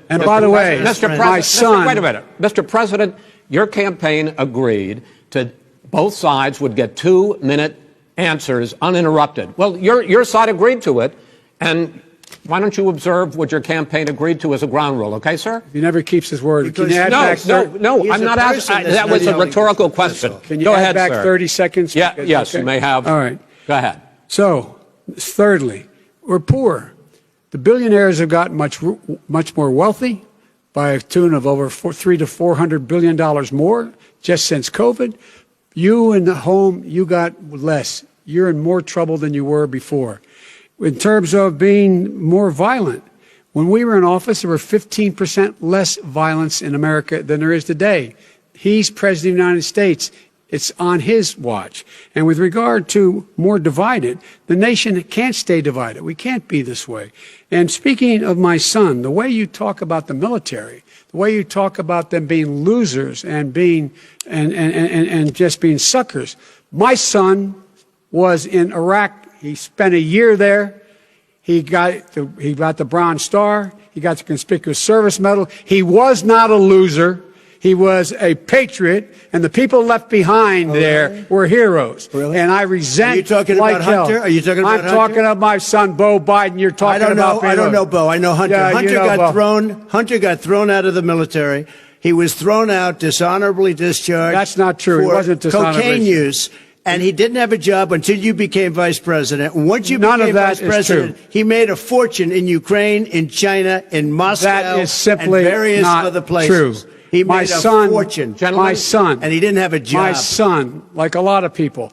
And by the way, my son... Wait a minute. Mr. President, your campaign agreed to both sides would get 2-minute answers uninterrupted. Well, your side agreed to it, and why don't you observe what your campaign agreed to as a ground rule, okay, sir? He never keeps his word. Can you add No, back no, He's I'm a not person asking. that's That was a not yelling. rhetorical That's question. all. Can you Go add ahead, back sir. 30 seconds? Yeah, Because- yes, okay. you may have. All right. Go ahead. So, thirdly, we're poor. The billionaires have gotten much more wealthy by a tune of over $300 to $400 billion more just since COVID. You in the home, you got less. You're in more trouble than you were before. In terms of being more violent, when we were in office, there were 15% less violence in America than there is today. He's president of the United States. It's on his watch. And with regard to more divided, the nation can't stay divided. We can't be this way. And speaking of my son, the way you talk about the military, the way you talk about them being losers and being and just being suckers. My son was in Iraq. He spent a year there. He got the Bronze Star. He got the Conspicuous Service Medal. He was not a loser. He was a patriot, and the people left behind there were heroes. Really? And I resent. Are you talking like about hell. Hunter? Are you talking about I'm Hunter? talking about my son, Beau Biden. You're talking about. I don't know Beau. I know Hunter. Yeah, Hunter you know got Beau. Hunter got thrown out of the military. He was thrown out, dishonorably discharged. That's not true. He For wasn't dishonorably cocaine use. And he didn't have a job until you became vice president. And once you None of became that vice is president, true. he made a fortune in Ukraine, in China, in Moscow, That is simply and various not other places. true. He My made son, a fortune. Gentlemen, my son, and he didn't have a job. My son, like a lot of people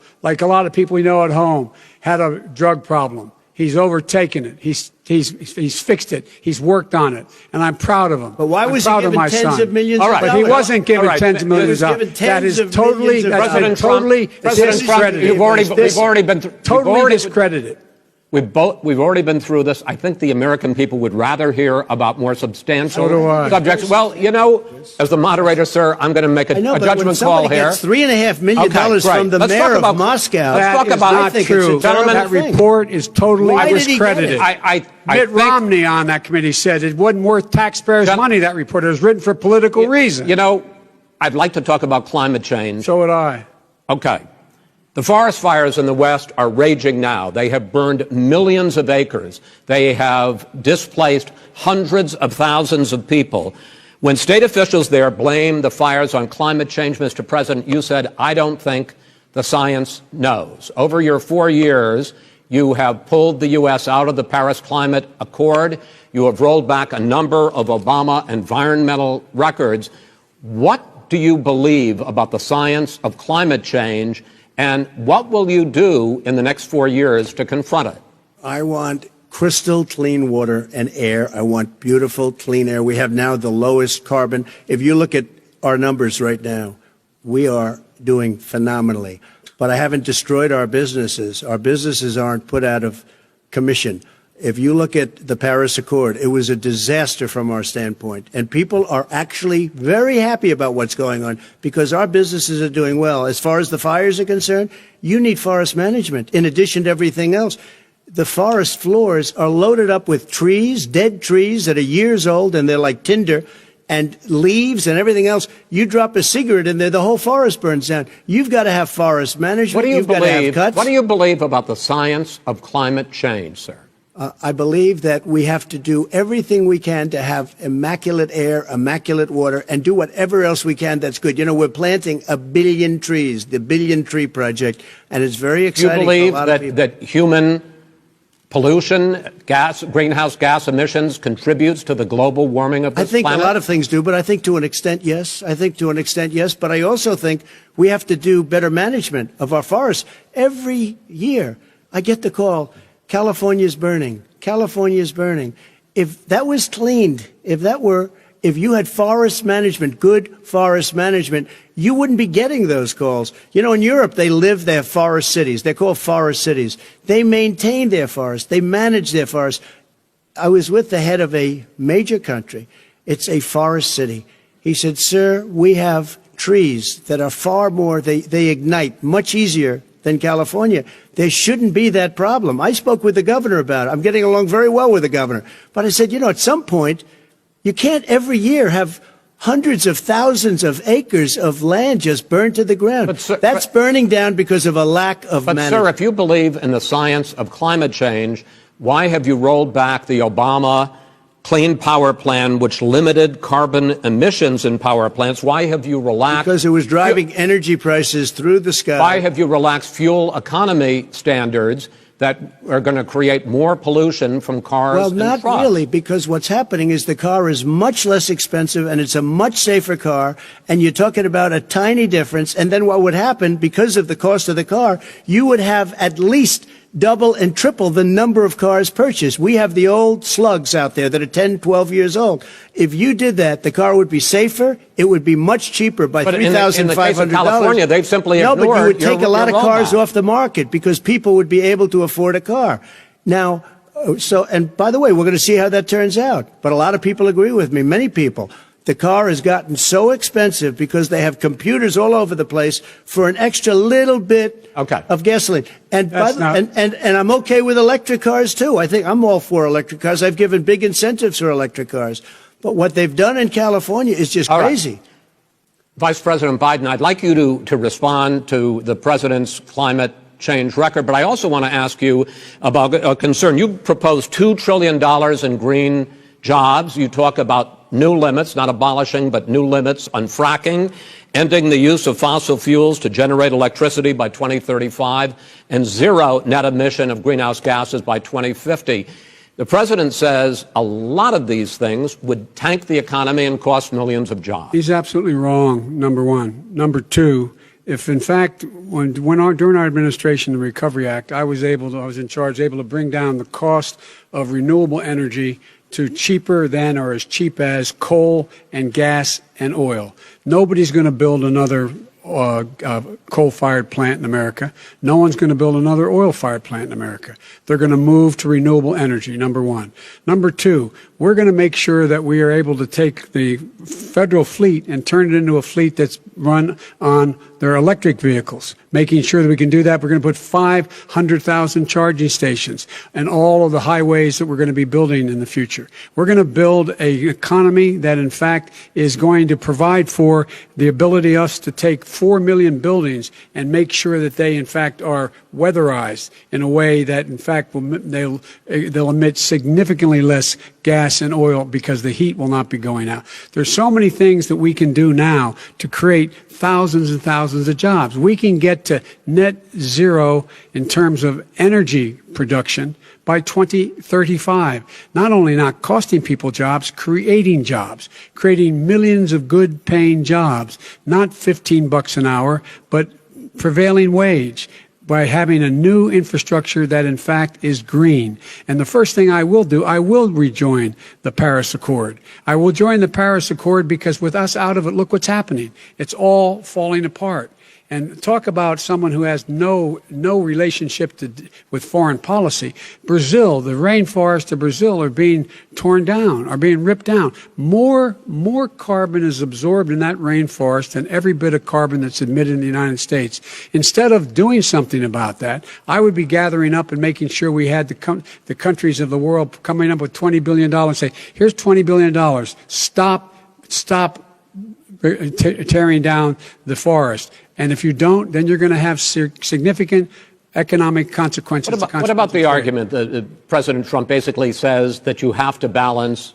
we know at home, had a drug problem. He's overtaken it. He's fixed it. He's worked on it, and I'm proud of him. But why was he I'm proud of given my tens son. of millions All of right. But he dollars? wasn't given All right. tens of millions He was of given dollars. That tens is of totally, millions of that's dollars. totally President Trump, discredited. we've already been through. Totally discredited. We've already been through this. I think the American people would rather hear about more substantial So do I. subjects. Well, you know, as the moderator, sir, I'm going to make a I know, but when judgment somebody call here. gets $3.5 million Okay, great. from the Let's mayor talk of about- Moscow, let's talk That is about- not I think true. it's a terrible That thing. report is totally Why did he get discredited. it? I Mitt think- Romney on that committee said it wasn't worth taxpayers' Gen- money, that report. It was written for political reasons. You know, I'd like to talk about climate change. So would I. Okay. The forest fires in the West are raging now. They have burned millions of acres. They have displaced hundreds of thousands of people. When state officials there blame the fires on climate change, Mr. President, you said, I don't think the science knows. Over your 4 years, you have pulled the U.S. out of the Paris Climate Accord. You have rolled back a number of Obama environmental records. What do you believe about the science of climate change? And what will you do in the next 4 years to confront it? I want crystal clean water and air. I want beautiful, clean air. We have now the lowest carbon. If you look at our numbers right now, we are doing phenomenally. But I haven't destroyed our businesses. Our businesses aren't put out of commission. If you look at the Paris Accord, it was a disaster from our standpoint. And people are actually very happy about what's going on because our businesses are doing well. As far as the fires are concerned, you need forest management in addition to everything else. The forest floors are loaded up with trees, dead trees that are years old, and they're like tinder, and leaves and everything else. You drop a cigarette in there, the whole forest burns down. You've got to have forest management. What do you You've got to have believe? cuts. What do you believe about the science of climate change, sir? I believe that we have to do everything we can to have immaculate air, immaculate water, and do whatever else we can that's good. You know, we're planting 1 billion trees, the Billion Tree Project, and it's very Do you exciting believe for a lot of people. that human pollution, greenhouse gas emissions contributes to the global warming of I this think planet? a lot of things do, but I think to an extent, yes. I think to an extent, yes. But I also think we have to do better management of our forests. Every year, I get the call, California's burning. California's burning. If that was cleaned, if that were if you had forest management, good forest management, you wouldn't be getting those calls. You know, in Europe, they live their forest cities. They're called forest cities. They maintain their forests. They manage their forests. I was with the head of a major country. It's a forest city. He said, sir, we have trees that are far more, they ignite much easier than California. There shouldn't be that problem. I spoke with the governor about it. I'm getting along very well with the governor. But I said, you know, at some point, you can't every year have hundreds of thousands of acres of land just burned to the ground. But, sir, that's burning down because of a lack of management. But, sir, if you believe in the science of climate change, why have you rolled back the Obama Clean Power Plan, which limited carbon emissions in power plants? Why have you relaxed? Because it was driving energy prices through the sky. Why have you relaxed fuel economy standards that are going to create more pollution from cars Well, and not trucks? really, because what's happening is the car is much less expensive and it's a much safer car, and you're talking about a tiny difference. And then what would happen, because of the cost of the car, you would have at least double and triple the number of cars purchased. We have the old slugs out there that are 10, 12 years old. If you did that, the car would be safer. It would be much cheaper by But $3,500. in the case of California, they've simply No, but you ignored would take your- a lot of your cars roadmap. off the market because people would be able to afford a car. Now, so, and by the way, we're going to see how that turns out. But a lot of people agree with me, many people. The car has gotten so expensive because they have computers all over the place for an extra little bit of gasoline. And, and I'm okay with electric cars, too. I think I'm all for electric cars. I've given big incentives for electric cars. But what they've done in California is just crazy. Right. Vice President Biden, I'd like you to respond to the president's climate change record, but I also want to ask you about a concern. You proposed $2 trillion in green jobs. You talk about new limits, not abolishing, but new limits on fracking, ending the use of fossil fuels to generate electricity by 2035, and zero net emission of greenhouse gases by 2050. The president says a lot of these things would tank the economy and cost millions of jobs. He's absolutely wrong, number one. Number two, if in fact, during our administration, the Recovery Act, I was in charge, able to bring down the cost of renewable energy to cheaper than or as cheap as coal and gas and oil. Nobody's going to build another coal-fired plant in America. No one's going to build another oil-fired plant in America. They're going to move to renewable energy, number one. Number two, we're going to make sure that we are able to take the federal fleet and turn it into a fleet that's run on their electric vehicles. Making sure that we can do that, we're going to put 500,000 charging stations and all of the highways that we're going to be building in the future. We're going to build an economy that, in fact, is going to provide for the ability us to take 4 million buildings and make sure that they, in fact, are weatherized in a way that, in fact, they'll emit significantly less gas and oil because the heat will not be going out. There's so many things that we can do now to create thousands and thousands of jobs. We can get to net zero in terms of energy production by 2035. Not only not costing people jobs, creating millions of good paying jobs, not $15 an hour, but prevailing wage, by having a new infrastructure that, in fact, is green. And the first thing I will do, I will rejoin the Paris Accord. I will join the Paris Accord because with us out of it, look what's happening. It's all falling apart. And talk about someone who has no relationship with foreign policy. Brazil, the rainforests of Brazil are being torn down, are being ripped down. More carbon is absorbed in that rainforest than every bit of carbon that's emitted in the United States. Instead of doing something about that, I would be gathering up and making sure we had the countries of the world coming up with $20 billion and say, here's $20 billion. Stop tearing down the forest. And if you don't, then you're going to have significant economic consequences. What about the argument that President Trump basically says that you have to balance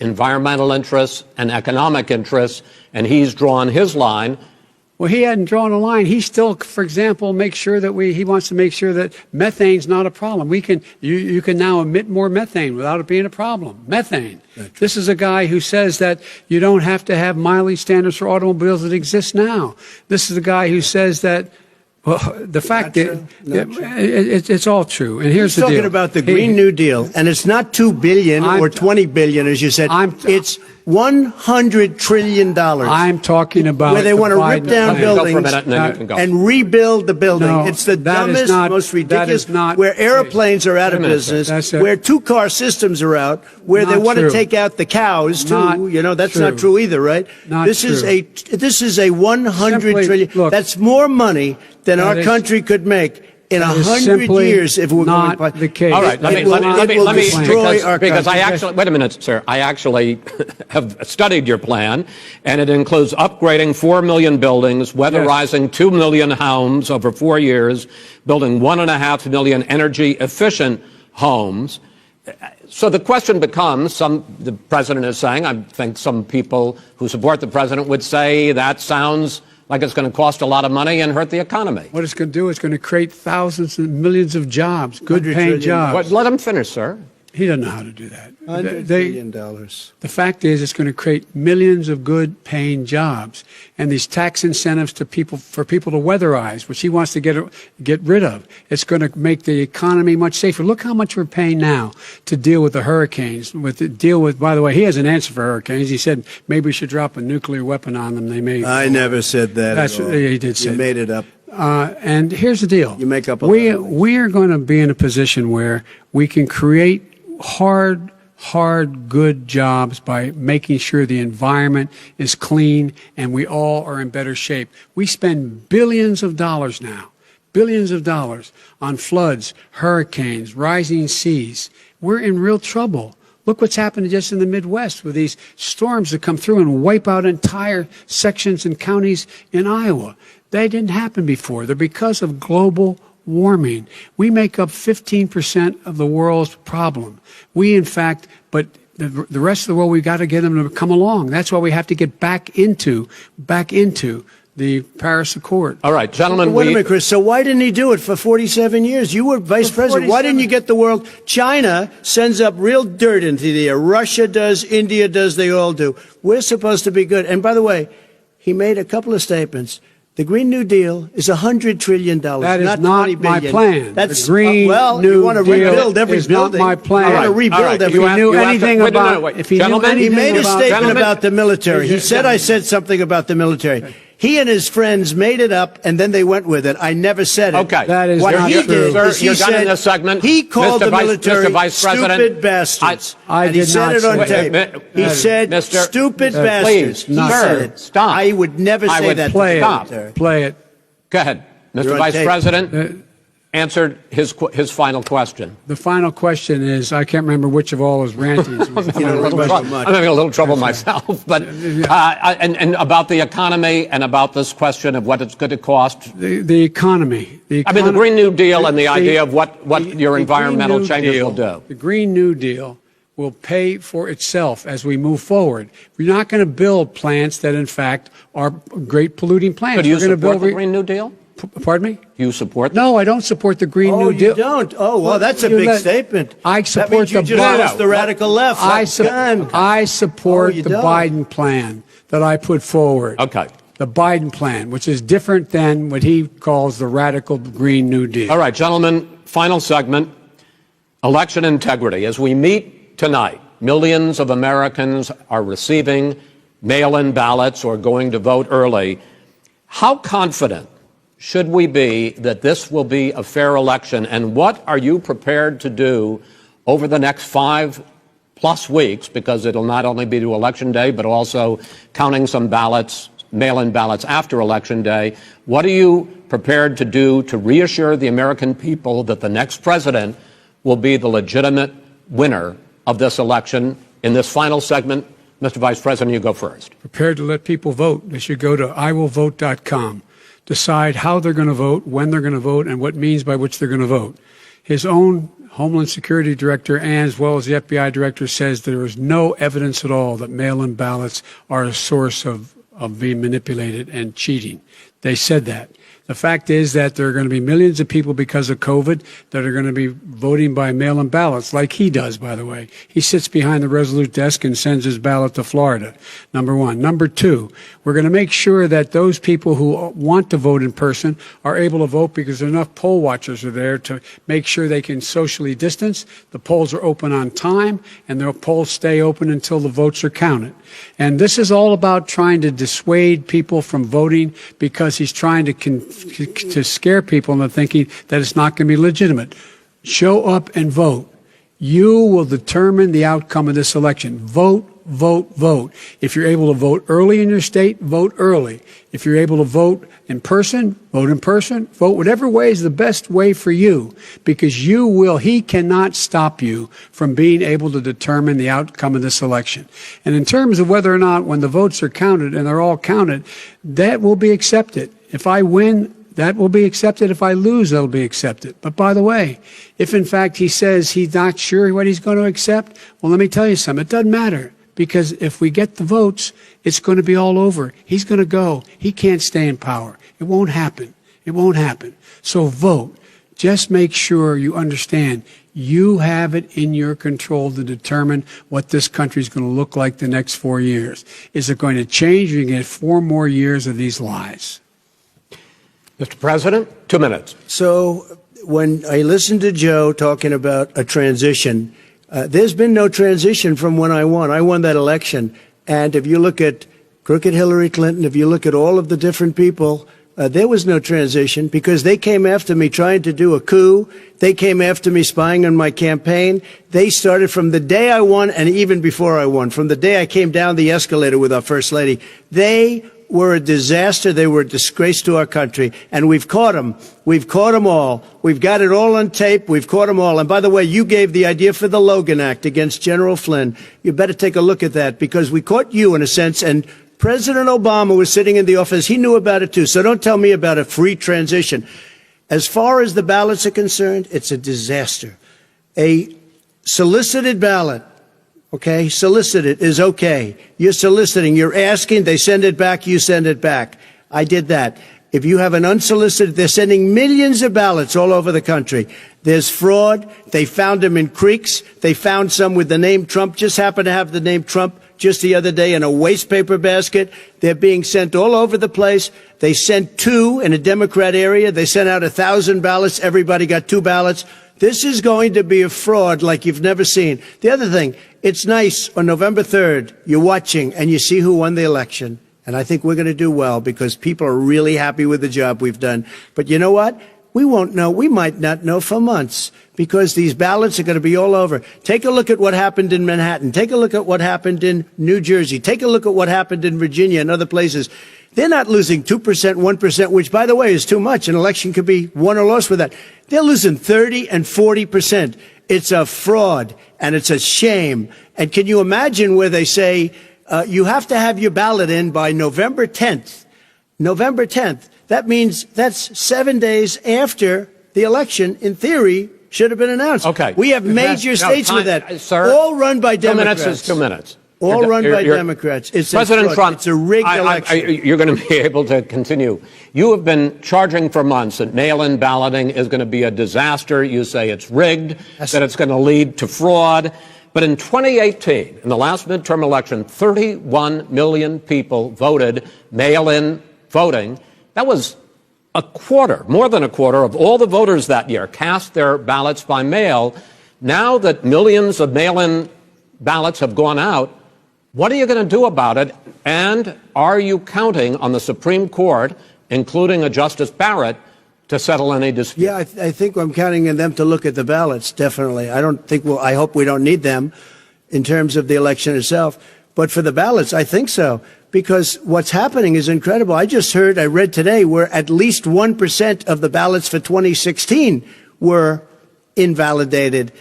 environmental interests and economic interests, and he's drawn his line? Well, he hadn't drawn a line. He still, for example, he wants to make sure that methane's not a problem. You can now emit more methane without it being a problem. Methane. This is a guy who says that you don't have to have mileage standards for automobiles that exist now. This is a guy who says that, well, the fact that it's all true. And here's the deal. He's talking about the Green New Deal, and it's not $2 billion or $20 billion, as you said. It's $100 trillion. I'm talking about where they the want to rip Biden down plan. Go for a buildings minute and then you can go. and rebuild the building. No, It's the that is dumbest, not- most that ridiculous, is not where the airplanes are out of Wait a minute, sir. business, That's it. where two-car systems are out, where they Not want true. to take out the cows, too. Not That's true. not true either, right? Not this is true. this is a $100 Simply, trillion. look, That's more money than that our is- country could make in that is 100 simply years if we're not going by the case. All right, let me It will destroy our because I country. actually, wait a minute, sir. I actually have studied your plan, and it includes upgrading 4 million buildings, weatherizing 2 million homes over 4 years, building 1.5 million energy-efficient homes. So the question becomes, the president is saying, I think some people who support the president would say that sounds like it's going to cost a lot of money and hurt the economy. What it's going to do is going to create thousands and millions of jobs, good $100 paying trillion. jobs. Let him finish, sir. He doesn't know how to do that. $100 They- billion. The fact is, it's going to create millions of good-paying jobs, and these tax incentives to people for people to weatherize, which he wants to get rid of. It's going to make the economy much safer. Look how much we're paying now to deal with the hurricanes. By the way, he has an answer for hurricanes. He said maybe we should drop a nuclear weapon on them. They may. I never said that That's at all. he did say. You made it up. And here's the deal. You make up a lot of things. We are going to be in a position where we can create hard, good jobs by making sure the environment is clean and we all are in better shape. We spend billions of dollars now, billions of dollars on floods, hurricanes, rising seas. We're in real trouble. Look what's happened just in the Midwest with these storms that come through and wipe out entire sections and counties in Iowa. They didn't happen before. They're because of global warming. We make up 15% of the world's problem. But the rest of the world, we've got to get them to come along. That's why we have to get back into the Paris Accord. All right, gentlemen, Wait a minute, Chris. So why didn't he do it for 47 years? You were vice president. Why didn't you get the world? China sends up real dirt into the air. Russia does. India does. They all do. We're supposed to be good. And by the way, he made a couple of statements. The Green New Deal is $100 trillion. That is not not $20 my billion. plan. That's the Green well, New you want to Deal rebuild every is building. not my plan. You want to All rebuild right. every. If he knew You have to- anything wait, no, no, about, wait. if he knew Gentlemen, anything He made a about, statement Gentlemen- about the military. He said I said something about the military. He and his friends made it up, and then they went with it. I never said it. Okay. That is What not he true. did Sir, is he you're done in said this segment. he called Mr. the Vice- military Mr. Vice President, stupid bastards. I and he did said not it on say tape. that. He said Mr. stupid Please, bastards. He not said true. it. Stop. I would never I say would that play to it. the Stop. military. Play it. Go ahead. You're Mr. on Vice tape. President answered his final question. The final question is, I can't remember which of all his rantings. was. You don't remember I'm much. having a little trouble myself, but and about the economy and about this question of what it's going to cost. The economy. I mean, the Green New Deal and the the- idea of what your the environmental Green New changes Deal- will do. The Green New Deal will pay for itself as we move forward. We're not going to build plants that, in fact, are great polluting plants. So do you We're going to support build the Green New Deal? Pardon me? You support that? No, I don't support the Green Oh, New Deal. you don't? Oh, well, that's a You big let- statement. I That support means you the just Biden- lost the radical left. I Done. support Oh, you the don't? Biden plan that I put forward. Okay. The Biden plan, which is different than what he calls the radical Green New Deal. All right, gentlemen, final segment, election integrity. As we meet tonight, millions of Americans are receiving mail-in ballots or going to vote early. How confident should we be that this will be a fair election, and what are you prepared to do over the next 5+ weeks, because it'll not only be to Election Day, but also counting some ballots, mail-in ballots after Election Day. What are you prepared to do to reassure the American people that the next president will be the legitimate winner of this election? In this final segment, Mr. Vice President, you go first. Prepared to let people vote. They should go to iwillvote.com. Decide how they're going to vote, when they're going to vote, and what means by which they're going to vote. His own Homeland Security Director, and as well as the FBI Director, says there is no evidence at all that mail-in ballots are a source of being manipulated and cheating. They said that. The fact is that there are going to be millions of people because of COVID that are going to be voting by mail-in ballots, like he does, by the way. He sits behind the Resolute desk and sends his ballot to Florida, number one. Number two, we're going to make sure that those people who want to vote in person are able to vote because enough poll watchers are there to make sure they can socially distance. The polls are open on time, and the polls stay open until the votes are counted. And this is all about trying to dissuade people from voting because he's trying to scare people into thinking that it's not going to be legitimate. Show up and vote. You will determine the outcome of this election. Vote, vote, vote. If you're able to vote early in your state, vote early. If you're able to vote in person, vote in person. Vote whatever way is the best way for you, because he cannot stop you from being able to determine the outcome of this election. And in terms of whether or not when the votes are counted, and they're all counted, that will be accepted. If I win, that will be accepted. If I lose, that'll be accepted. But by the way, if in fact he says he's not sure what he's going to accept, well, let me tell you something. It doesn't matter, because if we get the votes, it's going to be all over. He's going to go. He can't stay in power. It won't happen. It won't happen. So vote. Just make sure you understand you have it in your control to determine what this country is going to look like the next 4 years. Is it going to change? You're going to get 4 more years of these lies. Mr. President, 2 minutes. So when I listened to Joe talking about a transition, there's been no transition from when I won. I won that election. And if you look at crooked Hillary Clinton, if you look at all of the different people, there was no transition because they came after me trying to do a coup. They came after me spying on my campaign. They started from the day I won and even before I won, from the day I came down the escalator with our First Lady. They were a disaster. They were a disgrace to our country. And we've caught them. We've caught them all. We've got it all on tape. We've caught them all. And by the way, you gave the idea for the Logan Act against General Flynn. You better take a look at that, because we caught you in a sense. And President Obama was sitting in the office. He knew about it too. So don't tell me about a free transition. As far as the ballots are concerned, it's a disaster. A solicited ballot, okay, solicited is okay. You're soliciting, you're asking, they send it back, you send it back. I did that. If you have an unsolicited, they're sending millions of ballots all over the country. There's fraud. They found them in creeks. They found some with the name Trump, just happened to have the name Trump just the other day in a waste paper basket. They're being sent all over the place. They sent 2 in a Democrat area. They sent out 1,000 ballots. Everybody got 2 ballots. This is going to be a fraud like you've never seen. The other thing, it's nice on November 3rd, you're watching and you see who won the election. And I think we're going to do well because people are really happy with the job we've done. But you know what? We won't know. We might not know for months because these ballots are going to be all over. Take a look at what happened in Manhattan. Take a look at what happened in New Jersey. Take a look at what happened in Virginia and other places. They're not losing 2%, 1%, which, by the way, is too much. An election could be won or lost with that. They're losing 30 and 40%. It's a fraud, and it's a shame. And can you imagine where they say you have to have your ballot in by November 10th? November 10th. That means that's 7 days after the election, in theory, should have been announced. Okay. We have major states with that. Sir, all run by Democrats. 2 minutes is 2 minutes. All run by Democrats. It's President Trump, it's a rigged election. You're going to be able to continue. You have been charging for months that mail-in balloting is going to be a disaster. You say it's rigged, that it's going to lead to fraud. But in 2018, in the last midterm election, 31 million people voted mail-in voting. That was a quarter, more than a quarter of all the voters that year cast their ballots by mail. Now that millions of mail-in ballots have gone out, what are you going to do about it? And are you counting on the Supreme Court, including a Justice Barrett, to settle any dispute? Yeah, I think I'm counting on them to look at the ballots, definitely. I hope we don't need them in terms of the election itself. But for the ballots, I think so. Because what's happening is incredible. I read today, where at least 1% of the ballots for 2016 were invalidated.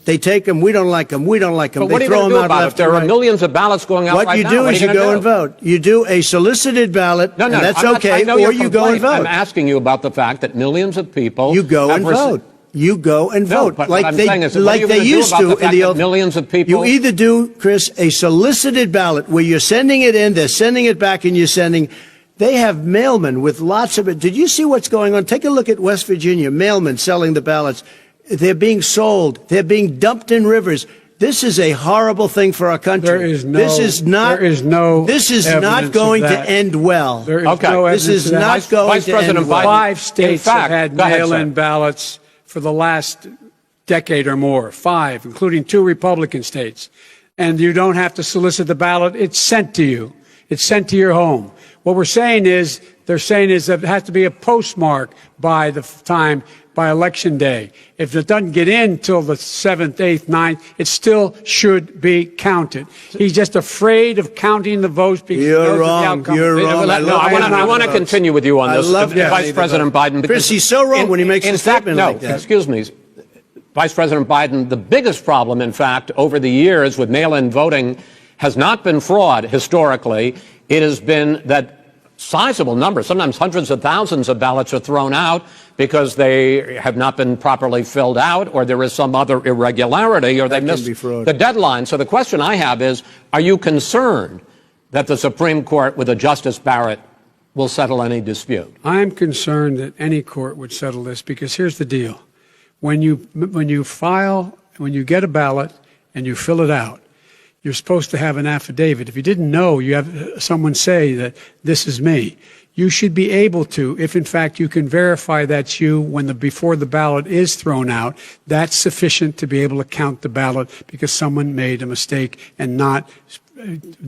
They take them. We don't like them. We don't like them. But what are you going to do about it? There are millions of ballots going out right now. What you do is you go and vote. You do a solicited ballot, and that's okay, or you go and vote. I'm asking you about the fact that millions of people... You go and vote. You go and vote. But like what I'm they, saying is, like what are they you used do about to the fact in the that old... millions of people... You either do, Chris, a solicited ballot where you're sending it in, they're sending it back, and you're sending... They have mailmen with lots of it. Did you see what's going on? Take a look at West Virginia. Mailmen selling the ballots. They're being sold. They're being dumped in rivers. This is a horrible thing for our country. This is not going to end well. There is no this is not going to end well. 5 states have had mail-in ballots for the last decade or more. 5, including 2 Republican states. And you don't have to solicit the ballot. It's sent to you. It's sent to your home. What they're saying is that it has to be a postmark by election day. If it doesn't get in till the 7th, 8th, 9th, it still should be counted. He's just afraid of counting the votes because you're wrong. You're wrong. I want to continue with you on this, Vice President Biden. Chris, he's so wrong when he makes a statement like that. Excuse me. Vice President Biden, the biggest problem, in fact, over the years with mail-in voting has not been fraud historically. It has been that sizable numbers, sometimes hundreds of thousands of ballots are thrown out because they have not been properly filled out or there is some other irregularity or they missed the deadline. So the question I have is, are you concerned that the Supreme Court with a Justice Barrett will settle any dispute? I'm concerned that any court would settle this because here's the deal. When you get a ballot and you fill it out, you're supposed to have an affidavit. If you didn't know, you have someone say that this is me. You should be able to, if in fact you can verify that's you before the ballot is thrown out, that's sufficient to be able to count the ballot because someone made a mistake and not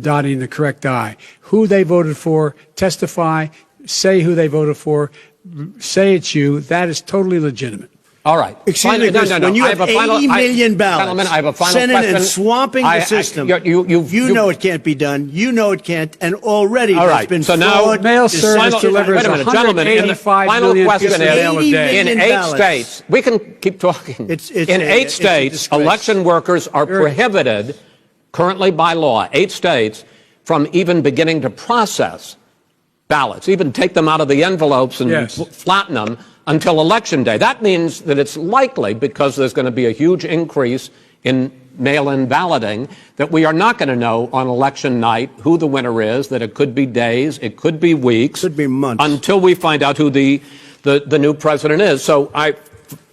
dotting the correct I. Who they voted for, testify, say who they voted for, say it's you, that is totally legitimate. All right. Excuse me, Chris, when you have 80 million ballots I have a final sending question. and swamping the system, you know it can't be done. You know it can't. And already there's been so fraud. Now, mail service delivers 185 million pieces of mail a day. In 8 states, we can keep talking. In 8 states, election workers are prohibited currently by law, 8 states, from even beginning to process ballots, even take them out of the envelopes and flatten them until Election Day. That means that it's likely, because there's going to be a huge increase in mail-in balloting, that we are not going to know on election night who the winner is, that it could be days, it could be weeks. Could be months. Until we find out who the new president is. So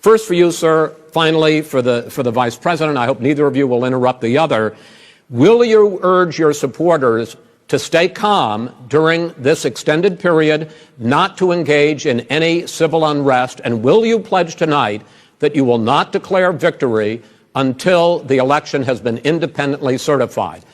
first for you, sir, finally for the Vice President, I hope neither of you will interrupt the other. Will you urge your supporters to stay calm during this extended period, not to engage in any civil unrest? And will you pledge tonight that you will not declare victory until the election has been independently certified?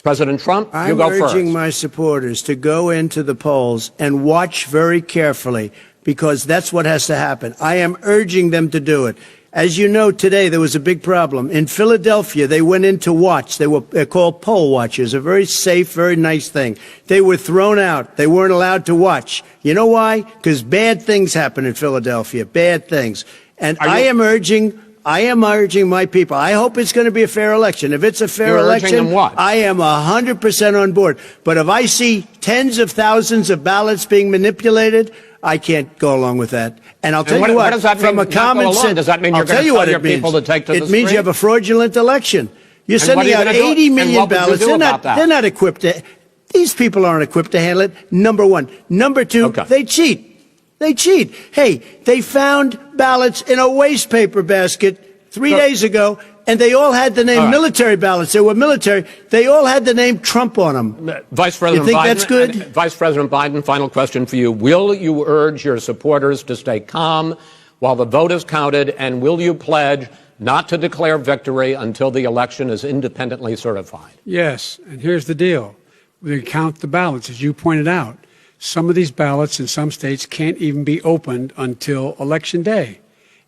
President Trump, you go first. I'm urging my supporters to go into the polls and watch very carefully, because that's what has to happen. I am urging them to do it. As you know, today there was a big problem. In Philadelphia, they went in to watch. They're called poll watchers, a very safe, very nice thing. They were thrown out. They weren't allowed to watch. You know why? Because bad things happen in Philadelphia, bad things. And I am urging my people. I hope it's going to be a fair election. If it's a fair election, I am 100% on board. But if I see tens of thousands of ballots being manipulated, I can't go along with that. And I'll tell you what, does that mean, from a common sense, does that mean you're going to tell your people to take to the street? It means you have a fraudulent election. You're sending out 80 million ballots. They're not equipped to. These people aren't equipped to handle it. Number one. Number two, they cheat. They cheat. Hey, they found ballots in a waste paper basket 3 days ago, and they all had the name military ballots. They were military. They all had the name Trump on them. Vice President you think Biden, that's good? Vice President Biden, final question for you. Will you urge your supporters to stay calm while the vote is counted, and will you pledge not to declare victory until the election is independently certified? Yes, and here's the deal. We count the ballots, as you pointed out. Some of these ballots in some states can't even be opened until Election Day.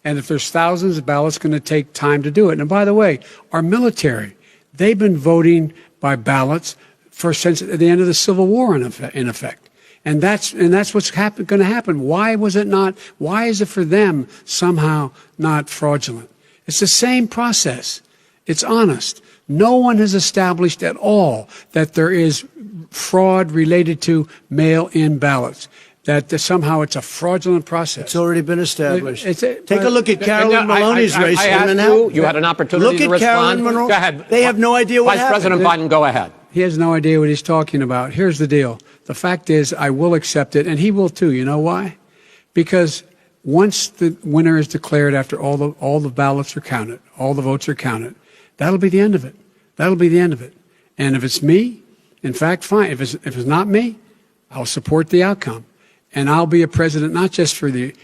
And if there's thousands of ballots, it's going to take time to do it. And by the way, our military, they've been voting by ballots since the end of the Civil War, in effect. And that's what's going to happen. Why is it for them somehow not fraudulent? It's the same process. It's honest. No one has established at all that there is fraud related to mail-in ballots, that somehow it's a fraudulent process. It's already been established. Take a look at Carolyn Maloney's race. You had an opportunity to respond. Look at Carolyn Maloney. Go ahead. They have no idea what happened. Vice President Biden, go ahead. He has no idea what he's talking about. Here's the deal. the fact is, I will accept it, and he will too. You know why? Because once the winner is declared, after all the ballots are counted, all the votes are counted, that'll be the end of it. That'll be the end of it. And if it's me, in fact, fine. If it's not me, I'll support the outcome. And I'll be a president not just for the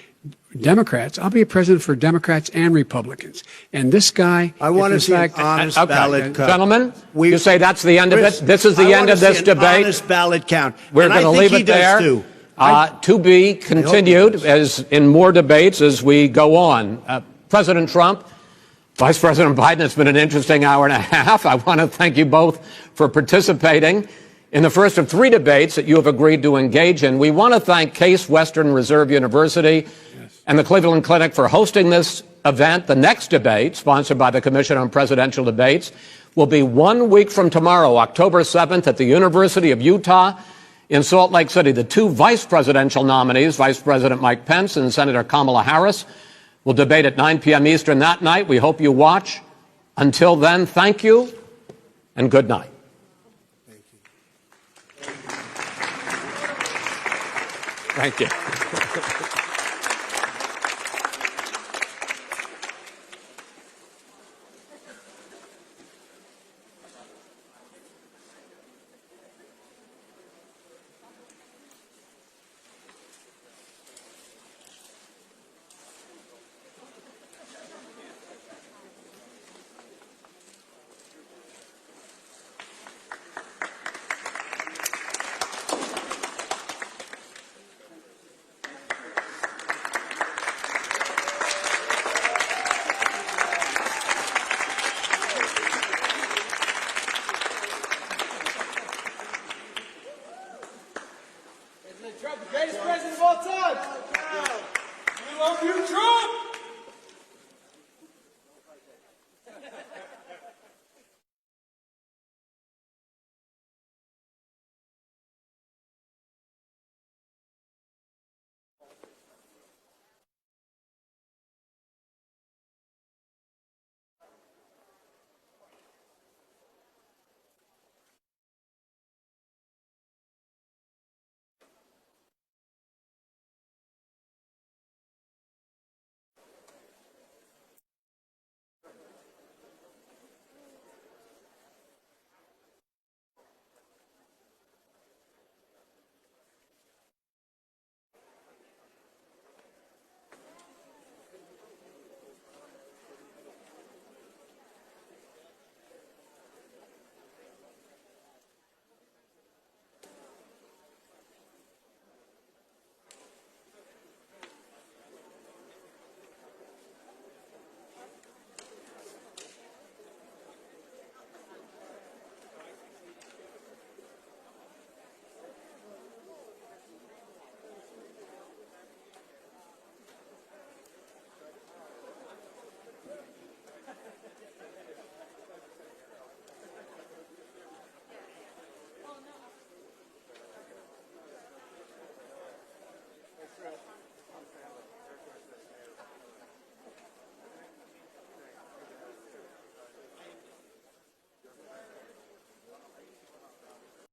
Democrats. I'll be a president for Democrats and Republicans. And this guy, I want to see an honest ballot count. Gentlemen, you say that's the end of it? This is the end of this debate? Honest ballot count. We're going to leave it there. To be continued as in more debates as we go on. President Trump, Vice President Biden, it's been an interesting hour and a half. I want to thank you both for participating in the first of 3 debates that you have agreed to engage in. We want to thank Case Western Reserve University and the Cleveland Clinic for hosting this event. The next debate, sponsored by the Commission on Presidential Debates, will be 1 week from tomorrow, October 7th, at the University of Utah in Salt Lake City. The 2 vice presidential nominees, Vice President Mike Pence and Senator Kamala Harris, will debate at 9 p.m. Eastern that night. We hope you watch. Until then, thank you and good night. Thank you.